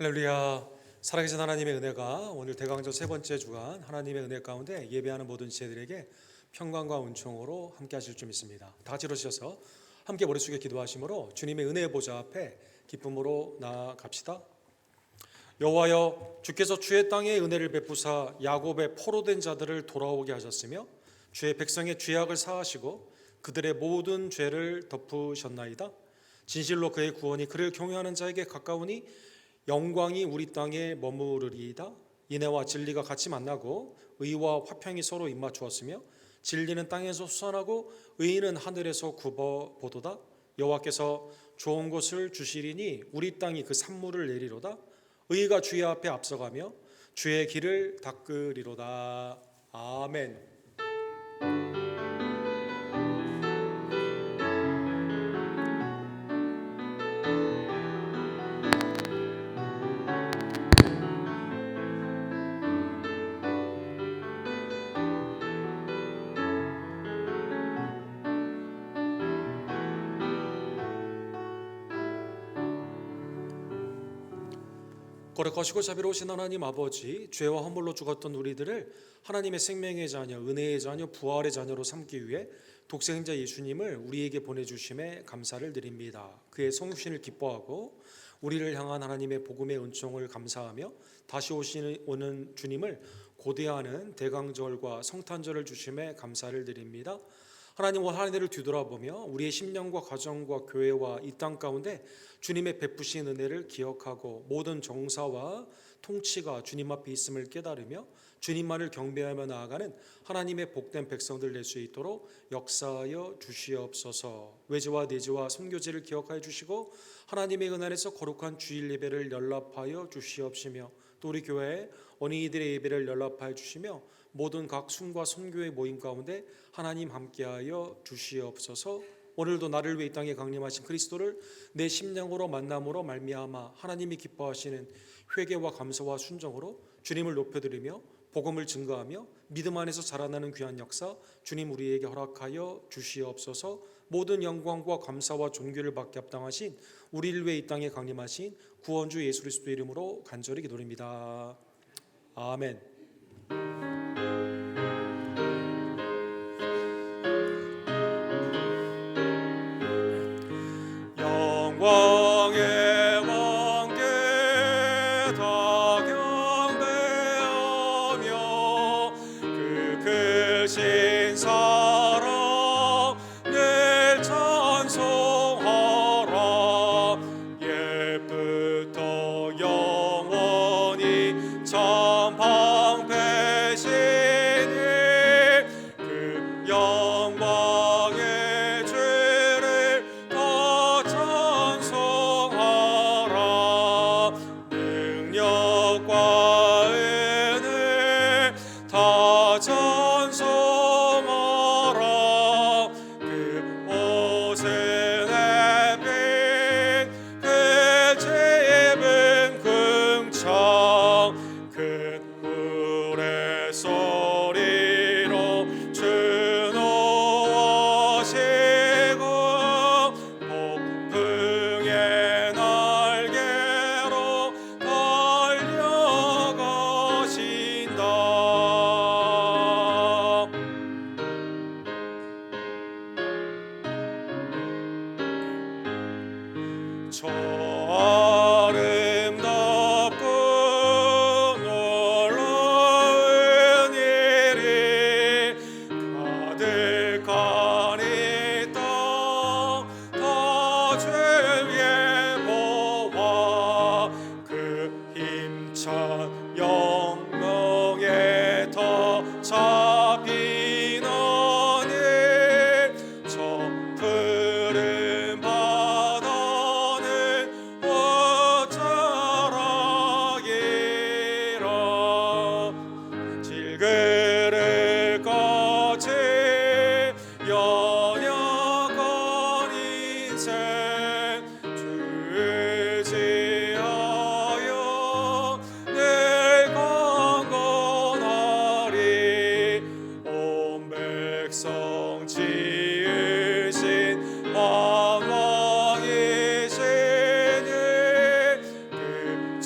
할렐루야. 살아계신 하나님의 은혜가 오늘 대강전 세 번째 주간 하나님의 은혜 가운데 예배하는 모든 지체들에게 평강과 은총으로 함께 하실 줄 믿습니다. 다 같이 일어서셔서 함께 머리 숙여 기도하심으로 주님의 은혜의 보좌 앞에 기쁨으로 나아갑시다. 여호와여, 주께서 주의 땅에 은혜를 베푸사 야곱의 포로된 자들을 돌아오게 하셨으며 주의 백성의 죄악을 사하시고 그들의 모든 죄를 덮으셨나이다. 진실로 그의 구원이 그를 경외하는 자에게 가까우니 영광이 우리 땅에 머무르리이다. 인애와 진리가 같이 만나고 의와 화평이 서로 입맞추었으며 진리는 땅에서 솟아나고 의인은 하늘에서 굽어보도다. 여호와께서 좋은 곳을 주시리니 우리 땅이 그 산물을 내리로다. 의가 주의 앞에 앞서가며 주의 길을 닦으리로다. 아멘. 거룩하시고 자비로우신 하나님 아버지, 죄와 허물로 죽었던 우리들을 하나님의 생명의 자녀, 은혜의 자녀, 부활의 자녀로 삼기 위해 독생자 예수님을 우리에게 보내주심에 감사를 드립니다. 그의 성육신을 기뻐하고 우리를 향한 하나님의 복음의 은총을 감사하며 다시 오는 주님을 고대하는 대강절과 성탄절을 주심에 감사를 드립니다. 하나님 올 한 해를 뒤돌아보며 우리의 심령과 가정과 교회와 이 땅 가운데 주님의 베푸신 은혜를 기억하고 모든 정사와 통치가 주님 앞에 있음을 깨달으며 주님만을 경배하며 나아가는 하나님의 복된 백성들 될 수 있도록 역사하여 주시옵소서. 외제와 내제와 선교제를 기억하여 주시고 하나님의 은혜 안에서 거룩한 주일 예배를 연락하여 주시옵시며 또 우리 교회에 어린이들의 예배를 연락하여 주시며 모든 각 순과 선교의 모임 가운데 하나님 함께하여 주시옵소서. 오늘도 나를 위해 이 땅에 강림하신 그리스도를 내 심령으로 만남으로 말미암아 하나님이 기뻐하시는 회개와 감사와 순종으로 주님을 높여드리며 복음을 증거하며 믿음 안에서 자라나는 귀한 역사 주님 우리에게 허락하여 주시옵소서. 모든 영광과 감사와 존귀를 받게 합당하신 우리를 위해 이 땅에 강림하신 구원주 예수 그리스도 이름으로 간절히 기도드립니다. 아멘. 영광의 왕께 다 경배하며 그 크신 사랑 늘 찬송하라. 옛부터 영원히 참 방패시니 그 영광의 죄를 다 찬송하라. 능력과 은혜 다 찬송하라. 그 옷은 햇빛 그 집은 궁창 큰 물의 소리로 주노하시고 폭풍의 날개로 달려가신다. 저 아름답고 놀라운 일이 가득한 이 땅 다 주의 보화 그 힘찬 영광에 더 잡히나니 저 푸른 바다는 어쩌라기라. 질그릇같이 연약한 인생 주지하여 늘 강건하리. 온 백성 지으신 왕왕이시니 그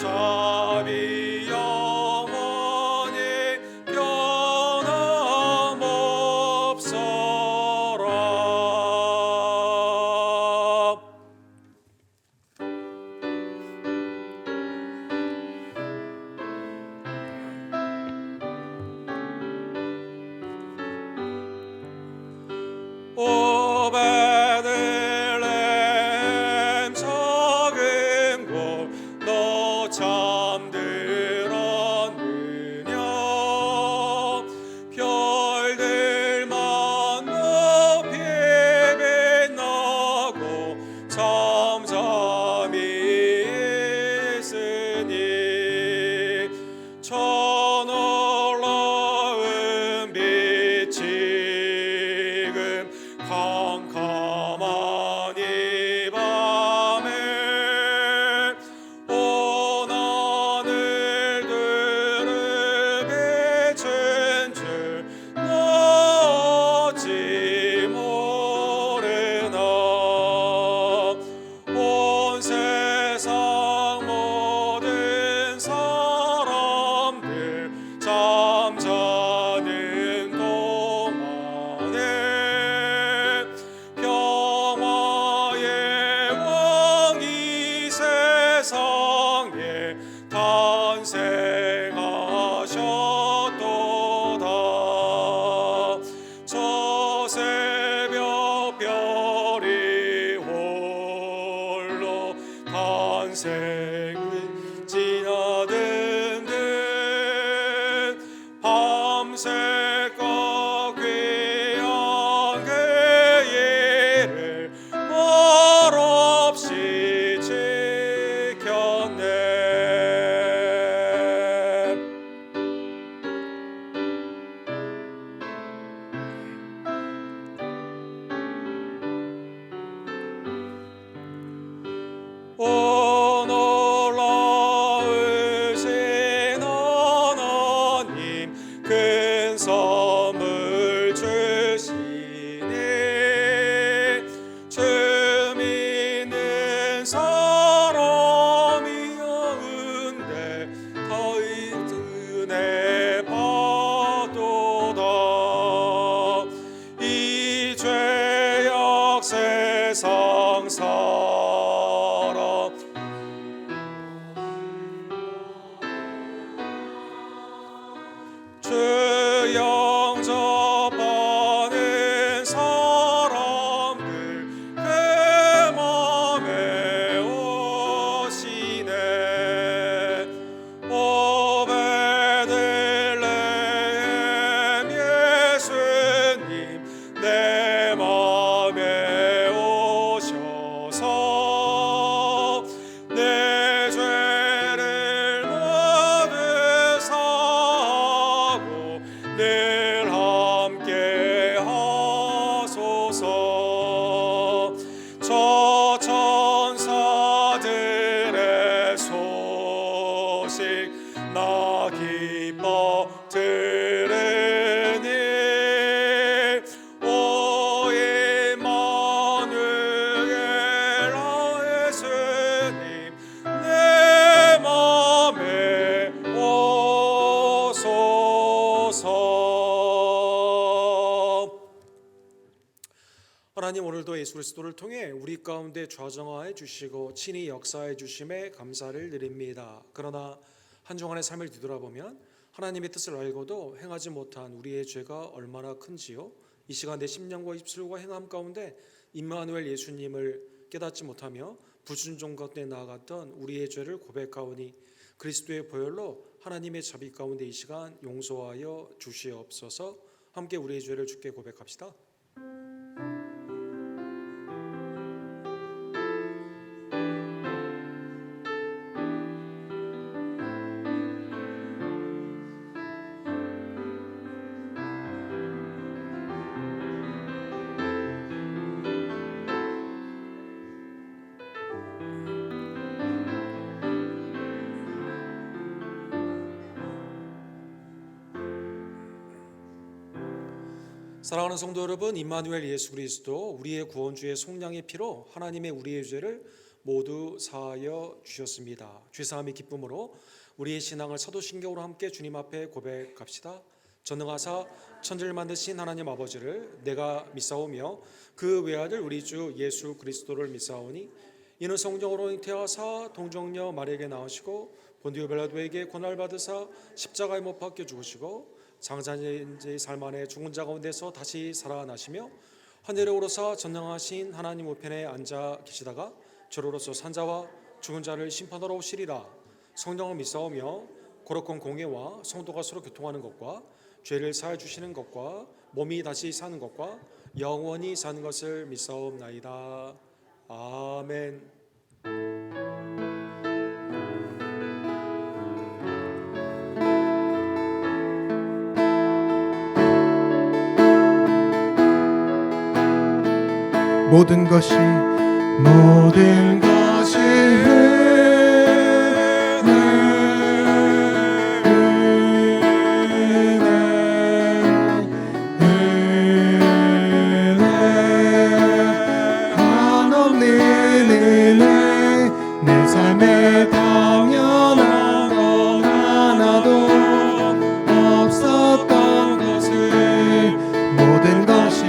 베들레헴 작은 곳 너 잠들었느냐 별들만 높이 빛나고 잠잠히 있으니 저 놀라운 빛 지금 캄캄한 이 밤에 온 하늘들을 비춘 줄 너 어찌 모르나 온 세상 모든 사람들 잠자는 동안에 평화의 왕이 세상에 탄생하셨도다 저 새벽 별이 홀로 탄생을 지나든 듯 밤새껏 귀한 그 일을 말없이 지켰네. 오 놀라우신 하나님 큰 선물 주시니 주 믿는 사람이 은혜 더 은혜 받도다 이 죄악 세상 사람 주 영접하는 사람들 그 맘에 오시네 오 베들레헴 예수님 내 맘에 오셔서 내 죄를 모두 사하고 늘 함께 하소서 저 천사들의 소식 나 기뻐 들으니 오 임마누엘 예수님 내 맘에 오소서. 하나님 오늘도 예수 그리스도를 통해 우리 가운데 좌정하여 주시고 친히 역사해 주심에 감사를 드립니다. 그러나 한 주간의 삶을 뒤돌아보면 하나님의 뜻을 알고도 행하지 못한 우리의 죄가 얼마나 큰지요. 이 시간 내 심령과 입술과 행함 가운데 임마누엘 예수님을 깨닫지 못하며 불순종 가운데 나아갔던 우리의 죄를 고백하오니 그리스도의 보혈로 하나님의 자비 가운데 이 시간 용서하여 주시옵소서. 함께 우리의 죄를 주께 고백합시다. 사랑하는 성도 여러분, 임마누엘 예수 그리스도 우리의 구원주의 속량의 피로 하나님의 우리의 죄를 모두 사하여 주셨습니다. 죄사함의 기쁨으로 우리의 신앙을 사도신경으로 함께 주님 앞에 고백합시다. 전능하사 천지를 만드신 하나님 아버지를 내가 믿사오며 그 외아들 우리 주 예수 그리스도를 믿사오니 이는 성령으로 잉태하사 동정녀 마리아에게 나으시고 본디오 빌라도에게 고난을 받으사 십자가에 못 박혀 죽으시고 장사인의 삶 안에 죽은 자 가운데서 다시 살아나시며 하늘에 오르사 전능하신 하나님 우편에 앉아 계시다가 저로로서 산자와 죽은 자를 심판하러 오시리라. 성령을 믿사오며 거룩한 공예와 성도가 서로 교통하는 것과 죄를 사해 주시는 것과 몸이 다시 사는 것과 영원히 사는 것을 믿사옵나이다. 아멘. 모든 것이 한없는 은혜 내 삶에 당연한 건 하나도 없었던 것을 모든 것이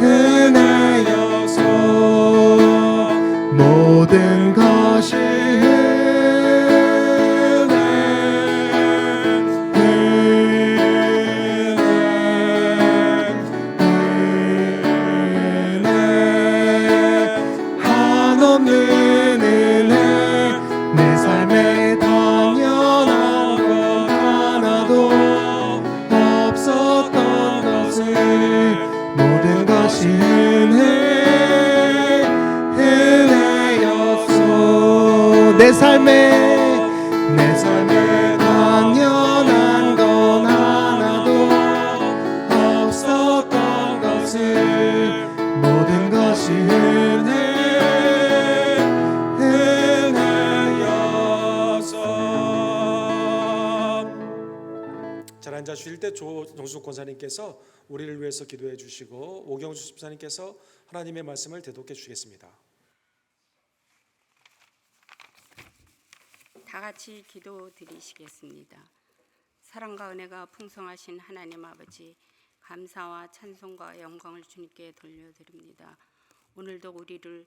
은혜여서 모든 것이 한없는 은혜 내 삶에 당연한 것 하나도 없었던 것을 모든 것이 은혜였소. 내 삶에 당연한 건 하나도 없었던 것을 모든 것이 은혜여서. 잘 앉아 주실 때 조정숙 권사님께서 우리를 위해서 기도해 주시고 오경수 집사님께서 하나님의 말씀을 대독해 주시겠습니다. 다 같이 기도 드리시겠습니다. 사랑과 은혜가 풍성하신 하나님 아버지, 감사와 찬송과 영광을 주님께 돌려드립니다. 오늘도 우리를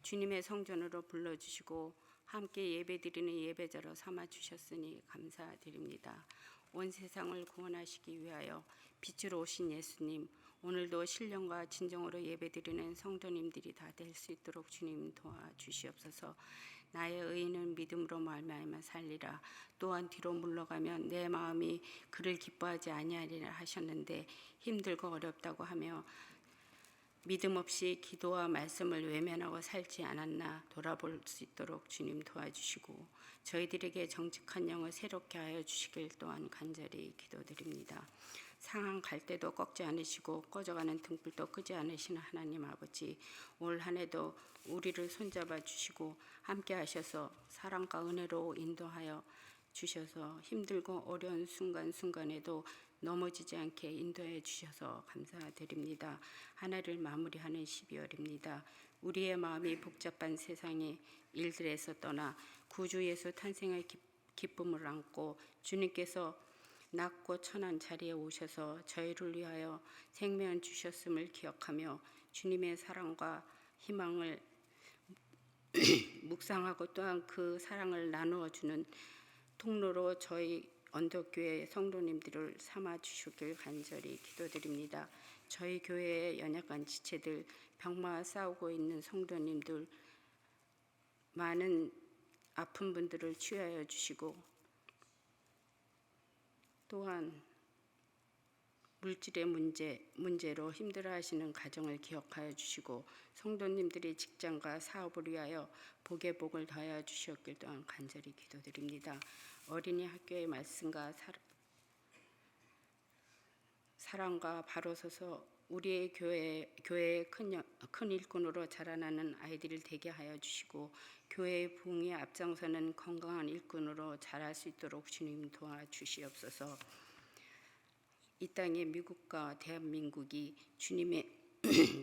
주님의 성전으로 불러주시고 함께 예배드리는 예배자로 삼아주셨으니 감사드립니다. 온 세상을 구원하시기 위하여 빛으로 오신 예수님, 오늘도 신령과 진정으로 예배드리는 성도님들이 다 될 수 있도록 주님 도와주시옵소서. 나의 의인은 믿음으로 말미암아 살리라. 또한 뒤로 물러가면 내 마음이 그를 기뻐하지 아니하리라 하셨는데 힘들고 어렵다고 하며 믿음 없이 기도와 말씀을 외면하고 살지 않았나 돌아볼 수 있도록 주님 도와주시고 저희들에게 정직한 영을 새롭게 하여 주시길 또한 간절히 기도드립니다. 상한 갈 때도 꺾지 않으시고 꺼져가는 등불도 끄지 않으시는 하나님 아버지, 올 한 해도 우리를 손잡아 주시고 함께 하셔서 사랑과 은혜로 인도하여 주셔서 힘들고 어려운 순간순간에도 넘어지지 않게 인도해 주셔서 감사드립니다. 한 해를 마무리하는 12월입니다. 우리의 마음이 복잡한 세상의 일들에서 떠나 구주 예수 탄생의 기쁨을 안고 주님께서 낮고 천한 자리에 오셔서 저희를 위하여 생명을 주셨음을 기억하며 주님의 사랑과 희망을 묵상하고 또한 그 사랑을 나누어 주는 통로로 저희 언덕교회 성도님들을 삼아 주시길 간절히 기도드립니다. 저희 교회의 연약한 지체들, 병마와 싸우고 있는 성도님들, 많은 아픈 분들을 치유하여 주시고 또한 물질의 문제로 힘들어하시는 가정을 기억하여 주시고 성도님들이 직장과 사업을 위하여 복의 복을 더하여 주시었길 또한 간절히 기도드립니다. 어린이 학교의 말씀과 사랑과 바로 서서 우리의 교회의 큰 일꾼으로 자라나는 아이들을 되게 하여 주시고 교회의 부흥에 앞장서는 건강한 일꾼으로 자랄 수 있도록 주님 도와주시옵소서. 이 땅의 미국과 대한민국이 주님의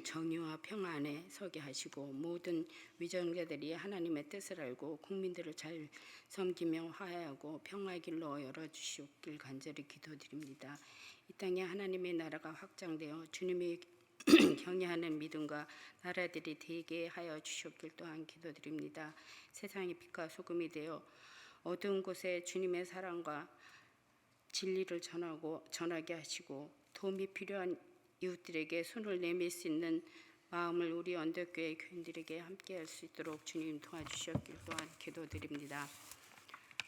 정의와 평안에 서게 하시고 모든 위정자들이 하나님의 뜻을 알고 국민들을 잘 섬기며 화해하고 평화의 길로 열어주시옵길 간절히 기도드립니다. 이 땅에 하나님의 나라가 확장되어 주님의 경외하는 믿음과 나라들이 되게 하여 주시옵길 또한 기도드립니다. 세상의 빛과 소금이 되어 어두운 곳에 주님의 사랑과 진리를 전하게 하시고 도움이 필요한 이웃들에게 손을 내밀 수 있는 마음을 우리 언덕교회 교인들에게 함께할 수 있도록 주님 도와주셨길 또한 기도드립니다.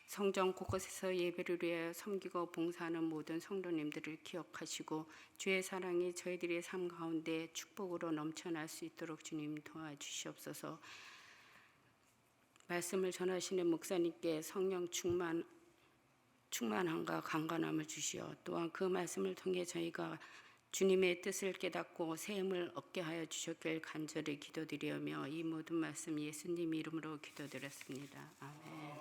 성전 곳곳에서 예배를 위하여 섬기고 봉사하는 모든 성도님들을 기억하시고 주의 사랑이 저희들의 삶 가운데 축복으로 넘쳐날 수 있도록 주님 도와주시옵소서. 말씀을 전하시는 목사님께 성령 충만함과 강건함을 주시어 또한 그 말씀을 통해 저희가 주님의 뜻을 깨닫고 새 힘을 얻게 하여 주셨길 간절히 기도드리며 이 모든 말씀 예수님 이름으로 기도드렸습니다. 아멘.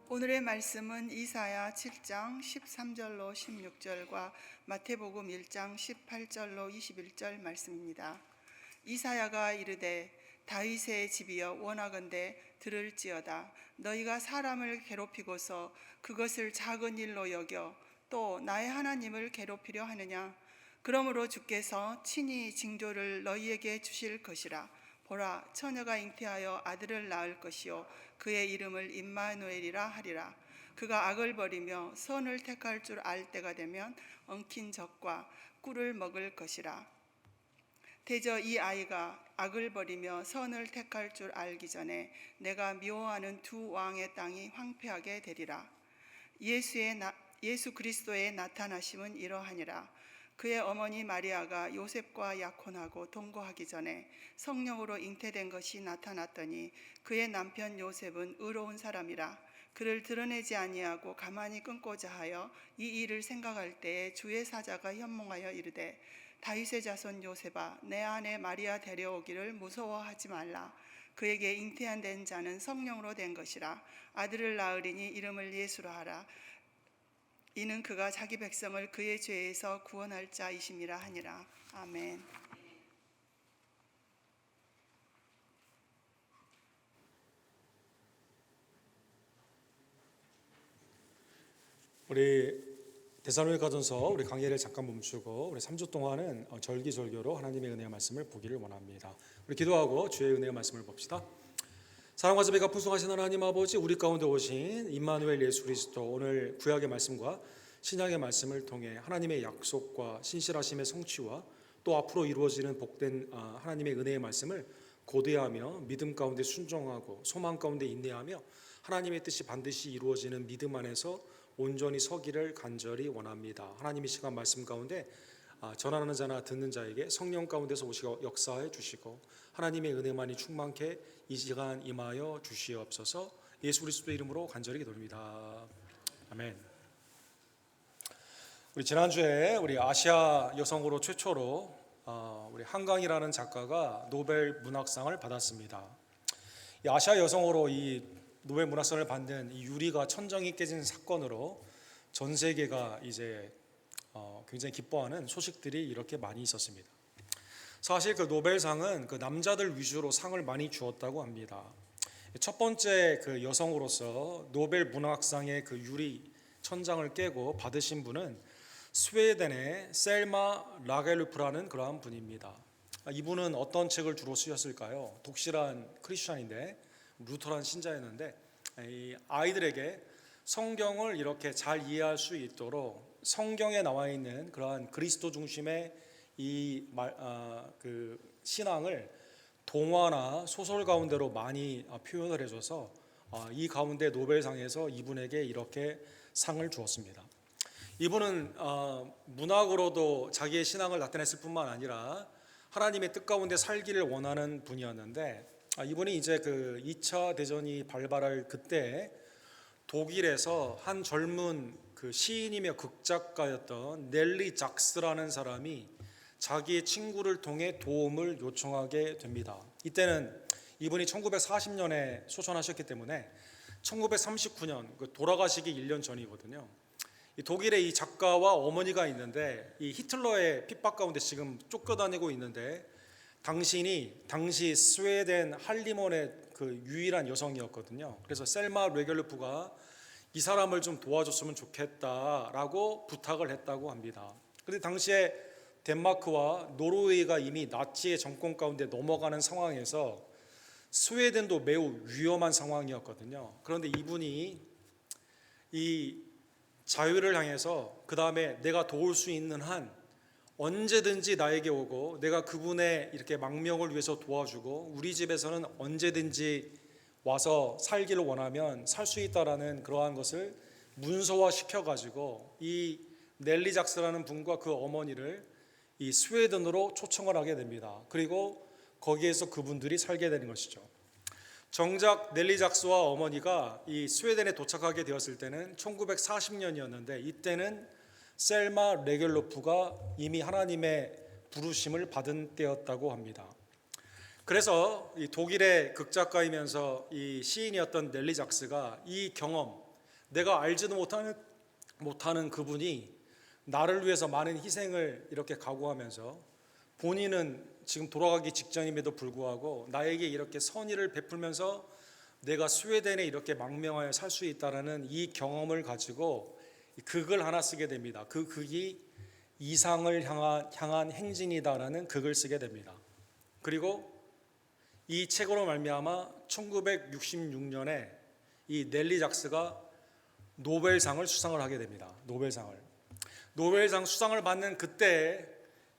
오늘의 말씀은 이사야 7장 13절로 16절과 마태복음 1장 18절로 21절 말씀입니다. 이사야가 이르되 다윗의 집이여 원하건대 들을지어다. 너희가 사람을 괴롭히고서 그것을 작은 일로 여겨 또 나의 하나님을 괴롭히려 하느냐. 그러므로 주께서 친히 징조를 너희에게 주실 것이라. 보라, 처녀가 잉태하여 아들을 낳을 것이요 그의 이름을 임마누엘이라 하리라. 그가 악을 버리며 선을 택할 줄 알 때가 되면 엉킨 젖과 꿀을 먹을 것이라. 대저 이 아이가 악을 버리며 선을 택할 줄 알기 전에 내가 미워하는 두 왕의 땅이 황폐하게 되리라. 예수 그리스도의 나타나심은 이러하니라. 그의 어머니 마리아가 요셉과 약혼하고 동거하기 전에 성령으로 잉태된 것이 나타났더니 그의 남편 요셉은 의로운 사람이라. 그를 드러내지 아니하고 가만히 끊고자 하여 이 일을 생각할 때에 주의 사자가 현몽하여 이르되 다윗의 자손 요셉아, 내 아내 마리아 데려오기를 무서워하지 말라. 그에게 잉태한 자는 성령으로 된 것이라. 아들을 낳으리니 이름을 예수라 하라. 이는 그가 자기 백성을 그의 죄에서 구원할 자이심이라 하니라. 아멘. 우리 데살로니가전서 우리 강의를 잠깐 멈추고 우리 3주 동안은 절기절교로 하나님의 은혜의 말씀을 보기를 원합니다. 우리 기도하고 주의 은혜의 말씀을 봅시다. 사랑과 자비가 풍성하신 하나님 아버지, 우리 가운데 오신 임마누엘 예수 그리스도, 오늘 구약의 말씀과 신약의 말씀을 통해 하나님의 약속과 신실하심의 성취와 또 앞으로 이루어지는 복된 하나님의 은혜의 말씀을 고대하며 믿음 가운데 순종하고 소망 가운데 인내하며 하나님의 뜻이 반드시 이루어지는 믿음 안에서 온전히 서기를 간절히 원합니다. 하나님의 시간 말씀 가운데 전하는 자나 듣는 자에게 성령 가운데서 오시고 역사해 주시고 하나님의 은혜만이 충만케 이 시간 임하여 주시옵소서. 예수 그리스도 이름으로 간절히 기도합니다. 아멘. 우리 지난주에 우리 아시아 여성으로 최초로 우리 한강이라는 작가가 노벨 문학상을 받았습니다. 이 아시아 여성으로 이 노벨 문학상을 받는 이 유리가 천정이 깨진 사건으로 전 세계가 이제 굉장히 기뻐하는 소식들이 이렇게 많이 있었습니다. 사실 그 노벨상은 그 남자들 위주로 상을 많이 주었다고 합니다. 첫 번째 그 여성으로서 노벨 문학상의 그 유리 천장을 깨고 받으신 분은 스웨덴의 셀마 라겔루프라는 그러한 분입니다. 이분은 어떤 책을 주로 쓰셨을까요? 독실한 크리스천인데 루터란 신자였는데 이 아이들에게 성경을 이렇게 잘 이해할 수 있도록 성경에 나와 있는 그러한 그리스도 중심의 그 신앙을 동화나 소설 가운데로 많이 표현을 해줘서 이 가운데 노벨상에서 이분에게 이렇게 상을 주었습니다. 이분은 문학으로도 자기의 신앙을 나타냈을 뿐만 아니라 하나님의 뜻 가운데 살기를 원하는 분이었는데 이분이 이제 그 2차 대전이 발발할 그때 독일에서 한 젊은 그 시인이며 극작가였던 넬리 작스라는 사람이 자기의 친구를 통해 도움을 요청하게 됩니다. 이때는 이분이 1940년에 소천하셨기 때문에 1939년 돌아가시기 1년 전이거든요. 이 독일에 이 작가와 어머니가 있는데 이 히틀러의 핍박 가운데 지금 쫓겨다니고 있는데 당시 스웨덴 할리몬의 그 유일한 여성이었거든요. 그래서 셀마 레겔루프가 이 사람을 좀 도와줬으면 좋겠다라고 부탁을 했다고 합니다. 그런데 당시에 덴마크와 노르웨이가 이미 나치의 정권 가운데 넘어가는 상황에서 스웨덴도 매우 위험한 상황이었거든요. 그런데 이분이 이 자유를 향해서 그 다음에 내가 도울 수 있는 한 언제든지 나에게 오고 내가 그분의 이렇게 망명을 위해서 도와주고 우리 집에서는 언제든지 와서 살기를 원하면 살 수 있다라는 그러한 것을 문서화 시켜가지고 이 넬리 작스라는 분과 그 어머니를 이 스웨덴으로 초청을 하게 됩니다. 그리고 거기에서 그분들이 살게 되는 것이죠. 정작 넬리 작스와 어머니가 이 스웨덴에 도착하게 되었을 때는 1940년이었는데 이때는 셀마 레겔로프가 이미 하나님의 부르심을 받은 때였다고 합니다. 그래서 이 독일의 극작가이면서 이 시인이었던 넬리 작스가 이 경험, 내가 알지도 못하는 그분이 나를 위해서 많은 희생을 이렇게 각오하면서 본인은 지금 돌아가기 직전임에도 불구하고 나에게 이렇게 선의를 베풀면서 내가 스웨덴에 이렇게 망명하여 살 수 있다라는 이 경험을 가지고 극을 하나 쓰게 됩니다. 그 극이 이상을 향한 행진이다라는 극을 쓰게 됩니다. 그리고 이 책으로 말미암아 1966년에 이 넬리 작스가 노벨상을 수상을 하게 됩니다. 노벨상 수상을 받는 그때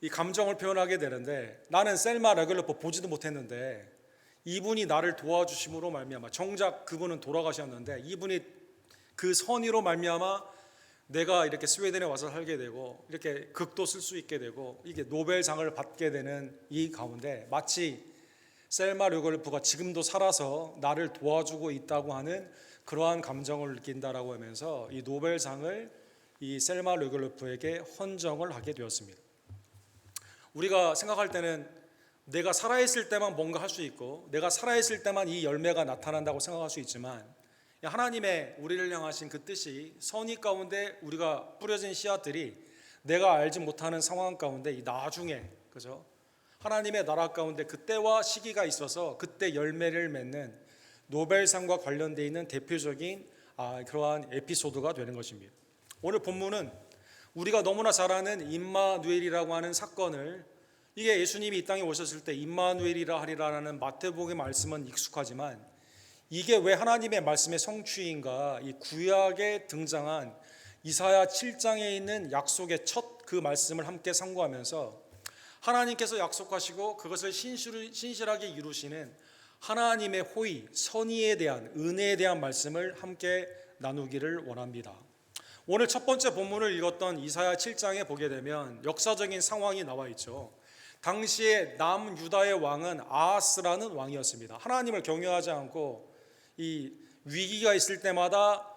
이 감정을 표현하게 되는데 나는 셀마 레겔로프 보지도 못했는데 이분이 나를 도와주심으로 말미암아 정작 그분은 돌아가셨는데 이분이 그 선의로 말미암아 내가 이렇게 스웨덴에 와서 살게 되고 이렇게 극도 쓸 수 있게 되고 이게 노벨상을 받게 되는 이 가운데 마치 셀마 레겔로프가 지금도 살아서 나를 도와주고 있다고 하는 그러한 감정을 느낀다라고 하면서 이 노벨상을 이 셀마 레겔로프에게 헌정을 하게 되었습니다. 우리가 생각할 때는 내가 살아있을 때만 뭔가 할 수 있고 내가 살아있을 때만 이 열매가 나타난다고 생각할 수 있지만 하나님의 우리를 향하신 그 뜻이 선의 가운데 우리가 뿌려진 씨앗들이 내가 알지 못하는 상황 가운데 이 나중에 그죠? 하나님의 나라 가운데 그때와 시기가 있어서 그때 열매를 맺는 노벨상과 관련되어 있는 대표적인 그러한 에피소드가 되는 것입니다. 오늘 본문은 우리가 너무나 잘 아는 임마누엘이라고 하는 사건을 이게 예수님이 이 땅에 오셨을 때 임마누엘이라 하리라라는 마태복음의 말씀은 익숙하지만 이게 왜 하나님의 말씀의 성취인가 이 구약에 등장한 이사야 7장에 있는 약속의 첫 그 말씀을 함께 상고하면서 하나님께서 약속하시고 그것을 신실하게 이루시는 하나님의 호의, 선의에 대한 은혜에 대한 말씀을 함께 나누기를 원합니다. 오늘 첫 번째 본문을 읽었던 이사야 7장에 보게 되면 역사적인 상황이 나와 있죠. 당시에 남유다의 왕은 아하스라는 왕이었습니다. 하나님을 경외하지 않고 이 위기가 있을 때마다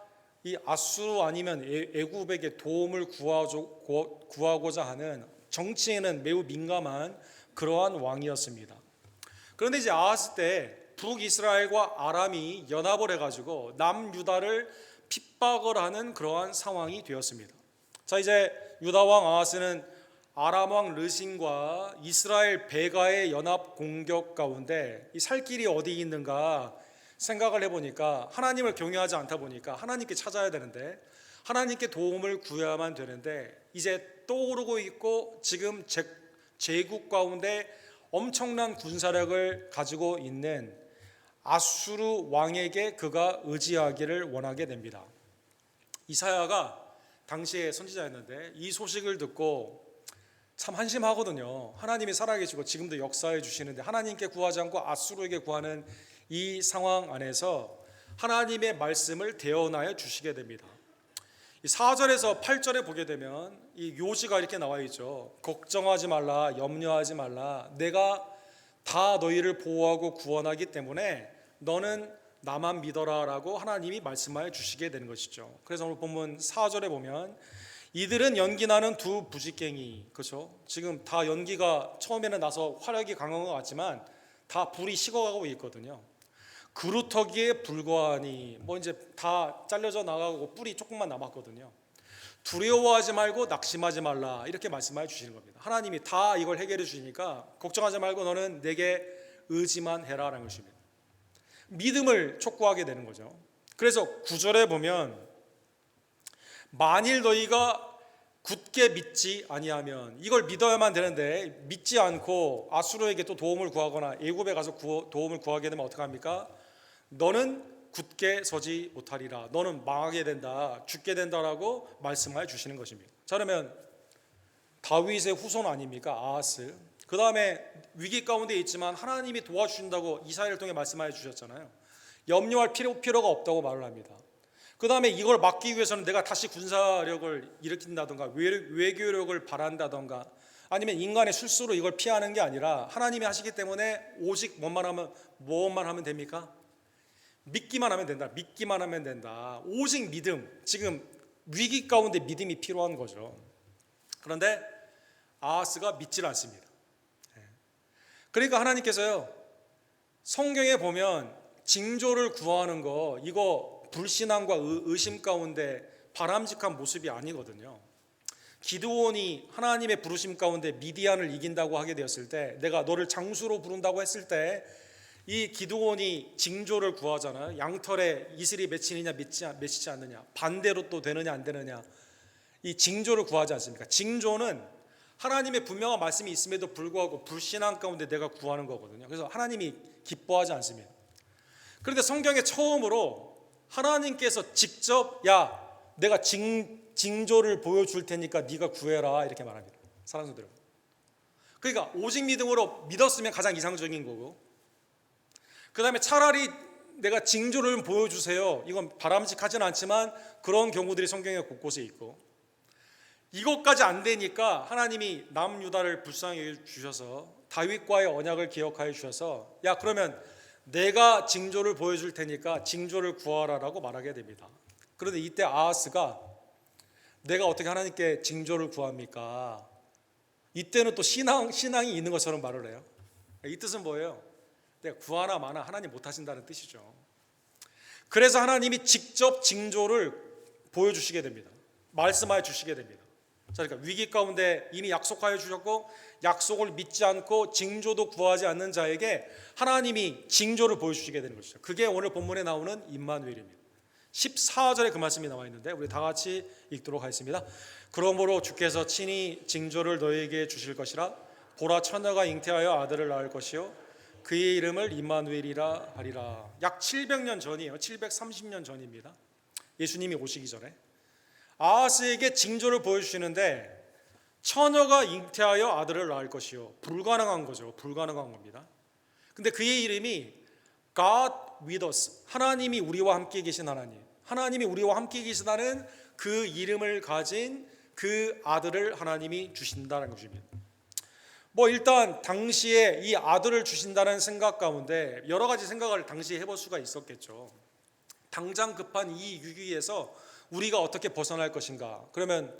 이 아수르 아니면 애굽에게 도움을 구하고자 하는 정치에는 매우 민감한 그러한 왕이었습니다. 그런데 이제 아하스 때 북이스라엘과 아람이 연합을 해가지고 남유다를 핍박을 하는 그러한 상황이 되었습니다. 자, 이제 유다 왕 아하스는 아람 왕 르신과 이스라엘 베가의 연합 공격 가운데 이 살 길이 어디 있는가 생각을 해보니까 하나님을 경외하지 않다 보니까 하나님께 찾아야 되는데 하나님께 도움을 구해야만 되는데 이제 떠오르고 있고 지금 제국 가운데 엄청난 군사력을 가지고 있는 아수르 왕에게 그가 의지하기를 원하게 됩니다. 이사야가 당시에 선지자였는데 이 소식을 듣고 참 한심하거든요. 하나님이 살아계시고 지금도 역사해 주시는데 하나님께 구하지 않고 아수르에게 구하는 이 상황 안에서 하나님의 말씀을 대언하여 주시게 됩니다. 4절에서 8절에 보게 되면 이 요지가 이렇게 나와 있죠. 걱정하지 말라, 염려하지 말라. 내가 다 너희를 보호하고 구원하기 때문에 너는 나만 믿어라라고 하나님이 말씀하여 주시게 되는 것이죠. 그래서 오늘 본문 4절에 보면 이들은 연기나는 두 부직갱이, 그렇죠? 지금 다 연기가 처음에는 나서 화력이 강한 것 같지만 다 불이 식어가고 있거든요. 그루터기에 불과하니 이제 다 잘려져 나가고 뿌리 조금만 남았거든요. 두려워하지 말고 낙심하지 말라 이렇게 말씀해 주시는 겁니다. 하나님이 다 이걸 해결해 주시니까 걱정하지 말고 너는 내게 의지만 해라라는 것입니다. 믿음을 촉구하게 되는 거죠. 그래서 9절에 보면 만일 너희가 굳게 믿지 아니하면, 이걸 믿어야만 되는데 믿지 않고 아수르에게 또 도움을 구하거나 애굽에 가서 도움을 구하게 되면 어떡합니까? 너는 굳게 서지 못하리라. 너는 망하게 된다, 죽게 된다라고 말씀하여 주시는 것입니다. 자, 그러면 다윗의 후손 아닙니까? 아하스. 그 다음에 위기 가운데 있지만 하나님이 도와주신다고 이사야를 통해 말씀하여 주셨잖아요. 염려할 필요가 없다고 말을 합니다. 그 다음에 이걸 막기 위해서는 내가 다시 군사력을 일으킨다던가 외교력을 바란다던가 아니면 인간의 실수로 이걸 피하는 게 아니라 하나님이 하시기 때문에 오직 무엇만 하면 됩니까? 믿기만 하면 된다. 믿기만 하면 된다. 오직 믿음. 지금 위기 가운데 믿음이 필요한 거죠. 그런데 아하스가 믿질 않습니다. 그러니까 하나님께서요, 성경에 보면 징조를 구하는 거, 이거 불신앙과 의심 가운데 바람직한 모습이 아니거든요. 기드온이 하나님의 부르심 가운데 미디안을 이긴다고 하게 되었을 때, 내가 너를 장수로 부른다고 했을 때 이 기드온이 징조를 구하잖아요. 양털에 이슬이 맺히느냐 맺히지 않느냐, 반대로 또 되느냐 안 되느냐, 이 징조를 구하지 않습니까? 징조는 하나님의 분명한 말씀이 있음에도 불구하고 불신앙 가운데 내가 구하는 거거든요. 그래서 하나님이 기뻐하지 않습니다. 그런데 성경에 처음으로 하나님께서 직접 내가 징조를 보여줄 테니까 네가 구해라 이렇게 말합니다. 사랑하는 성도들, 그러니까 오직 믿음으로 믿었으면 가장 이상적인 거고, 그 다음에 차라리 내가 징조를 보여주세요, 이건 바람직하진 않지만 그런 경우들이 성경에 곳곳에 있고, 이것까지 안 되니까 하나님이 남유다를 불쌍히 주셔서 다윗과의 언약을 기억하여 주셔서 그러면 내가 징조를 보여줄 테니까 징조를 구하라라고 말하게 됩니다. 그런데 이때 아하스가 내가 어떻게 하나님께 징조를 구합니까? 이때는 또 신앙이 있는 것처럼 말을 해요. 이 뜻은 뭐예요? 내가 구하나 마나 하나님 못하신다는 뜻이죠. 그래서 하나님이 직접 징조를 보여주시게 됩니다. 말씀하여 주시게 됩니다. 자, 그러니까 위기 가운데 이미 약속하여 주셨고 약속을 믿지 않고 징조도 구하지 않는 자에게 하나님이 징조를 보여주시게 되는 것이죠. 그게 오늘 본문에 나오는 임마누엘입니다. 14절에 그 말씀이 나와 있는데 우리 다 같이 읽도록 하겠습니다. 그러므로 주께서 친히 징조를 너희에게 주실 것이라. 보라, 처녀가 잉태하여 아들을 낳을 것이요 그의 이름을 임마누엘이라 하리라. 약 700년 전이에요. 730년 전입니다. 예수님이 오시기 전에 아하스에게 징조를 보여주시는데 처녀가 잉태하여 아들을 낳을 것이요, 불가능한 거죠. 불가능한 겁니다. 근데 그의 이름이 God with us, 하나님이 우리와 함께 계신 하나님, 하나님이 우리와 함께 계시다는 그 이름을 가진 그 아들을 하나님이 주신다는 것입니다. 일단 당시에 이 아들을 주신다는 생각 가운데 여러 가지 생각을 당시에 해볼 수가 있었겠죠. 당장 급한 이 위기에서 우리가 어떻게 벗어날 것인가? 그러면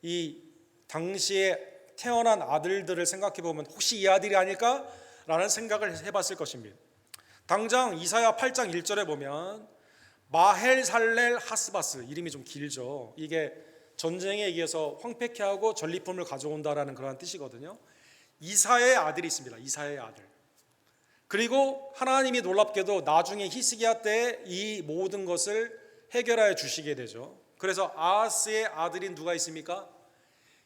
이 당시에 태어난 아들들을 생각해 보면 혹시 이 아들이 아닐까? 라는 생각을 해봤을 것입니다. 당장 이사야 8장 1절에 보면 마헬살렐 하스바스, 이름이 좀 길죠. 이게 전쟁에 의해서 황폐케 하고 전리품을 가져온다라는 그런 뜻이거든요. 이사야의 아들이 있습니다. 이사야의 아들. 그리고 하나님이 놀랍게도 나중에 히스기야 때 이 모든 것을 해결하여 주시게 되죠. 그래서 아하스의 아들인 누가 있습니까?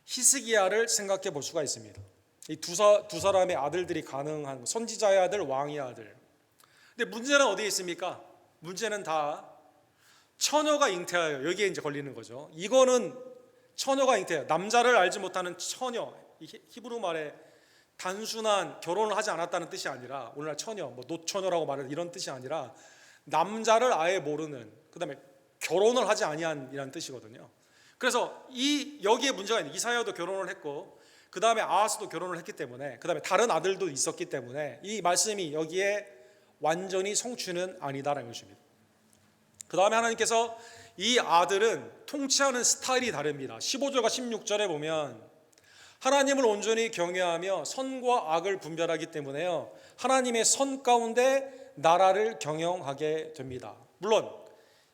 히스기야를 생각해 볼 수가 있습니다. 이 두 사람의 아들들이 가능한, 선지자의 아들, 왕의 아들. 근데 문제는 어디에 있습니까? 문제는 다 처녀가 잉태하여, 여기에 이제 걸리는 거죠. 이거는 처녀가 잉태하여, 남자를 알지 못하는 처녀, 히브리 말에 단순한 결혼을 하지 않았다는 뜻이 아니라, 오늘날 처녀, 노처녀라고 말하는 이런 뜻이 아니라 남자를 아예 모르는, 그 다음에 결혼을 하지 아니한이라는 뜻이거든요. 그래서 여기에 문제가 있는, 이사야도 결혼을 했고 그 다음에 아하스도 결혼을 했기 때문에, 그 다음에 다른 아들도 있었기 때문에 이 말씀이 여기에 완전히 성취는 아니다라는 것입니다. 그 다음에 하나님께서 이 아들은 통치하는 스타일이 다릅니다. 15절과 16절에 보면 하나님을 온전히 경외하며 선과 악을 분별하기 때문에요, 하나님의 선 가운데 나라를 경영하게 됩니다. 물론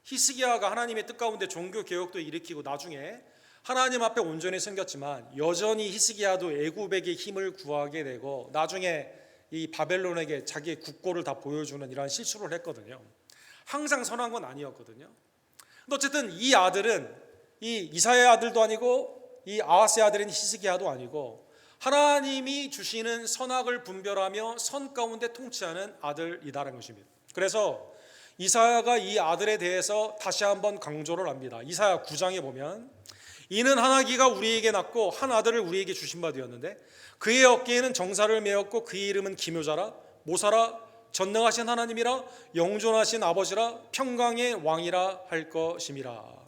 히스기야가 하나님의 뜻 가운데 종교 개혁도 일으키고 나중에 하나님 앞에 온전히 섬겼지만 여전히 히스기야도 애굽에게 힘을 구하게 되고 나중에 이 바벨론에게 자기의 국고를 다 보여주는 이러한 실수를 했거든요. 항상 선한 건 아니었거든요. 근데 어쨌든 이 아들은 이 이사야의 아들도 아니고 이 아하스의 아들인 히스기야도 아니고 하나님이 주시는 선악을 분별하며 선 가운데 통치하는 아들이다라는 것입니다. 그래서 이사야가 이 아들에 대해서 다시 한번 강조를 합니다. 이사야 9장에 보면 이는 한 아기가 우리에게 낳고 한 아들을 우리에게 주신 바 되었는데 그의 어깨에는 정사를 메었고 그의 이름은 기묘자라 모사라 전능하신 하나님이라 영존하신 아버지라 평강의 왕이라 할 것임이라.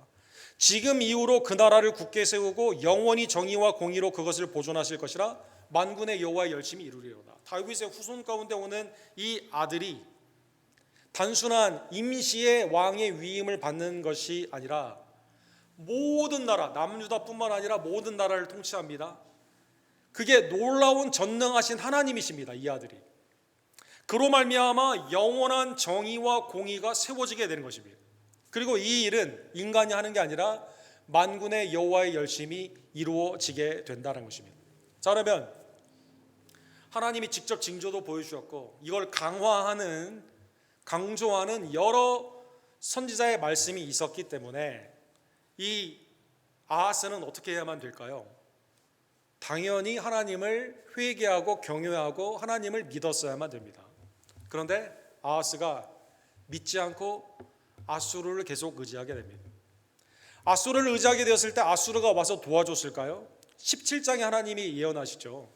지금 이후로 그 나라를 굳게 세우고 영원히 정의와 공의로 그것을 보존하실 것이라 만군의 여호와의 열심히 이루리로다. 다윗의 후손 가운데 오는 이 아들이 단순한 임시의 왕의 위임을 받는 것이 아니라 모든 나라, 남유다뿐만 아니라 모든 나라를 통치합니다. 그게 놀라운 전능하신 하나님이십니다. 이 아들이. 그로 말미암아 영원한 정의와 공의가 세워지게 되는 것입니다. 그리고 이 일은 인간이 하는 게 아니라 만군의 여호와의 열심히 이루어지게 된다는 것입니다. 자, 그러면 하나님이 직접 징조도 보여주셨고 이걸 강조하는 여러 선지자의 말씀이 있었기 때문에 이 아하스는 어떻게 해야만 될까요? 당연히 하나님을 회개하고 경외하고 하나님을 믿었어야만 됩니다. 그런데 아하스가 믿지 않고 아수르를 계속 의지하게 됩니다. 아수르를 의지하게 되었을 때 아수르가 와서 도와줬을까요? 17장에 하나님이 예언하시죠.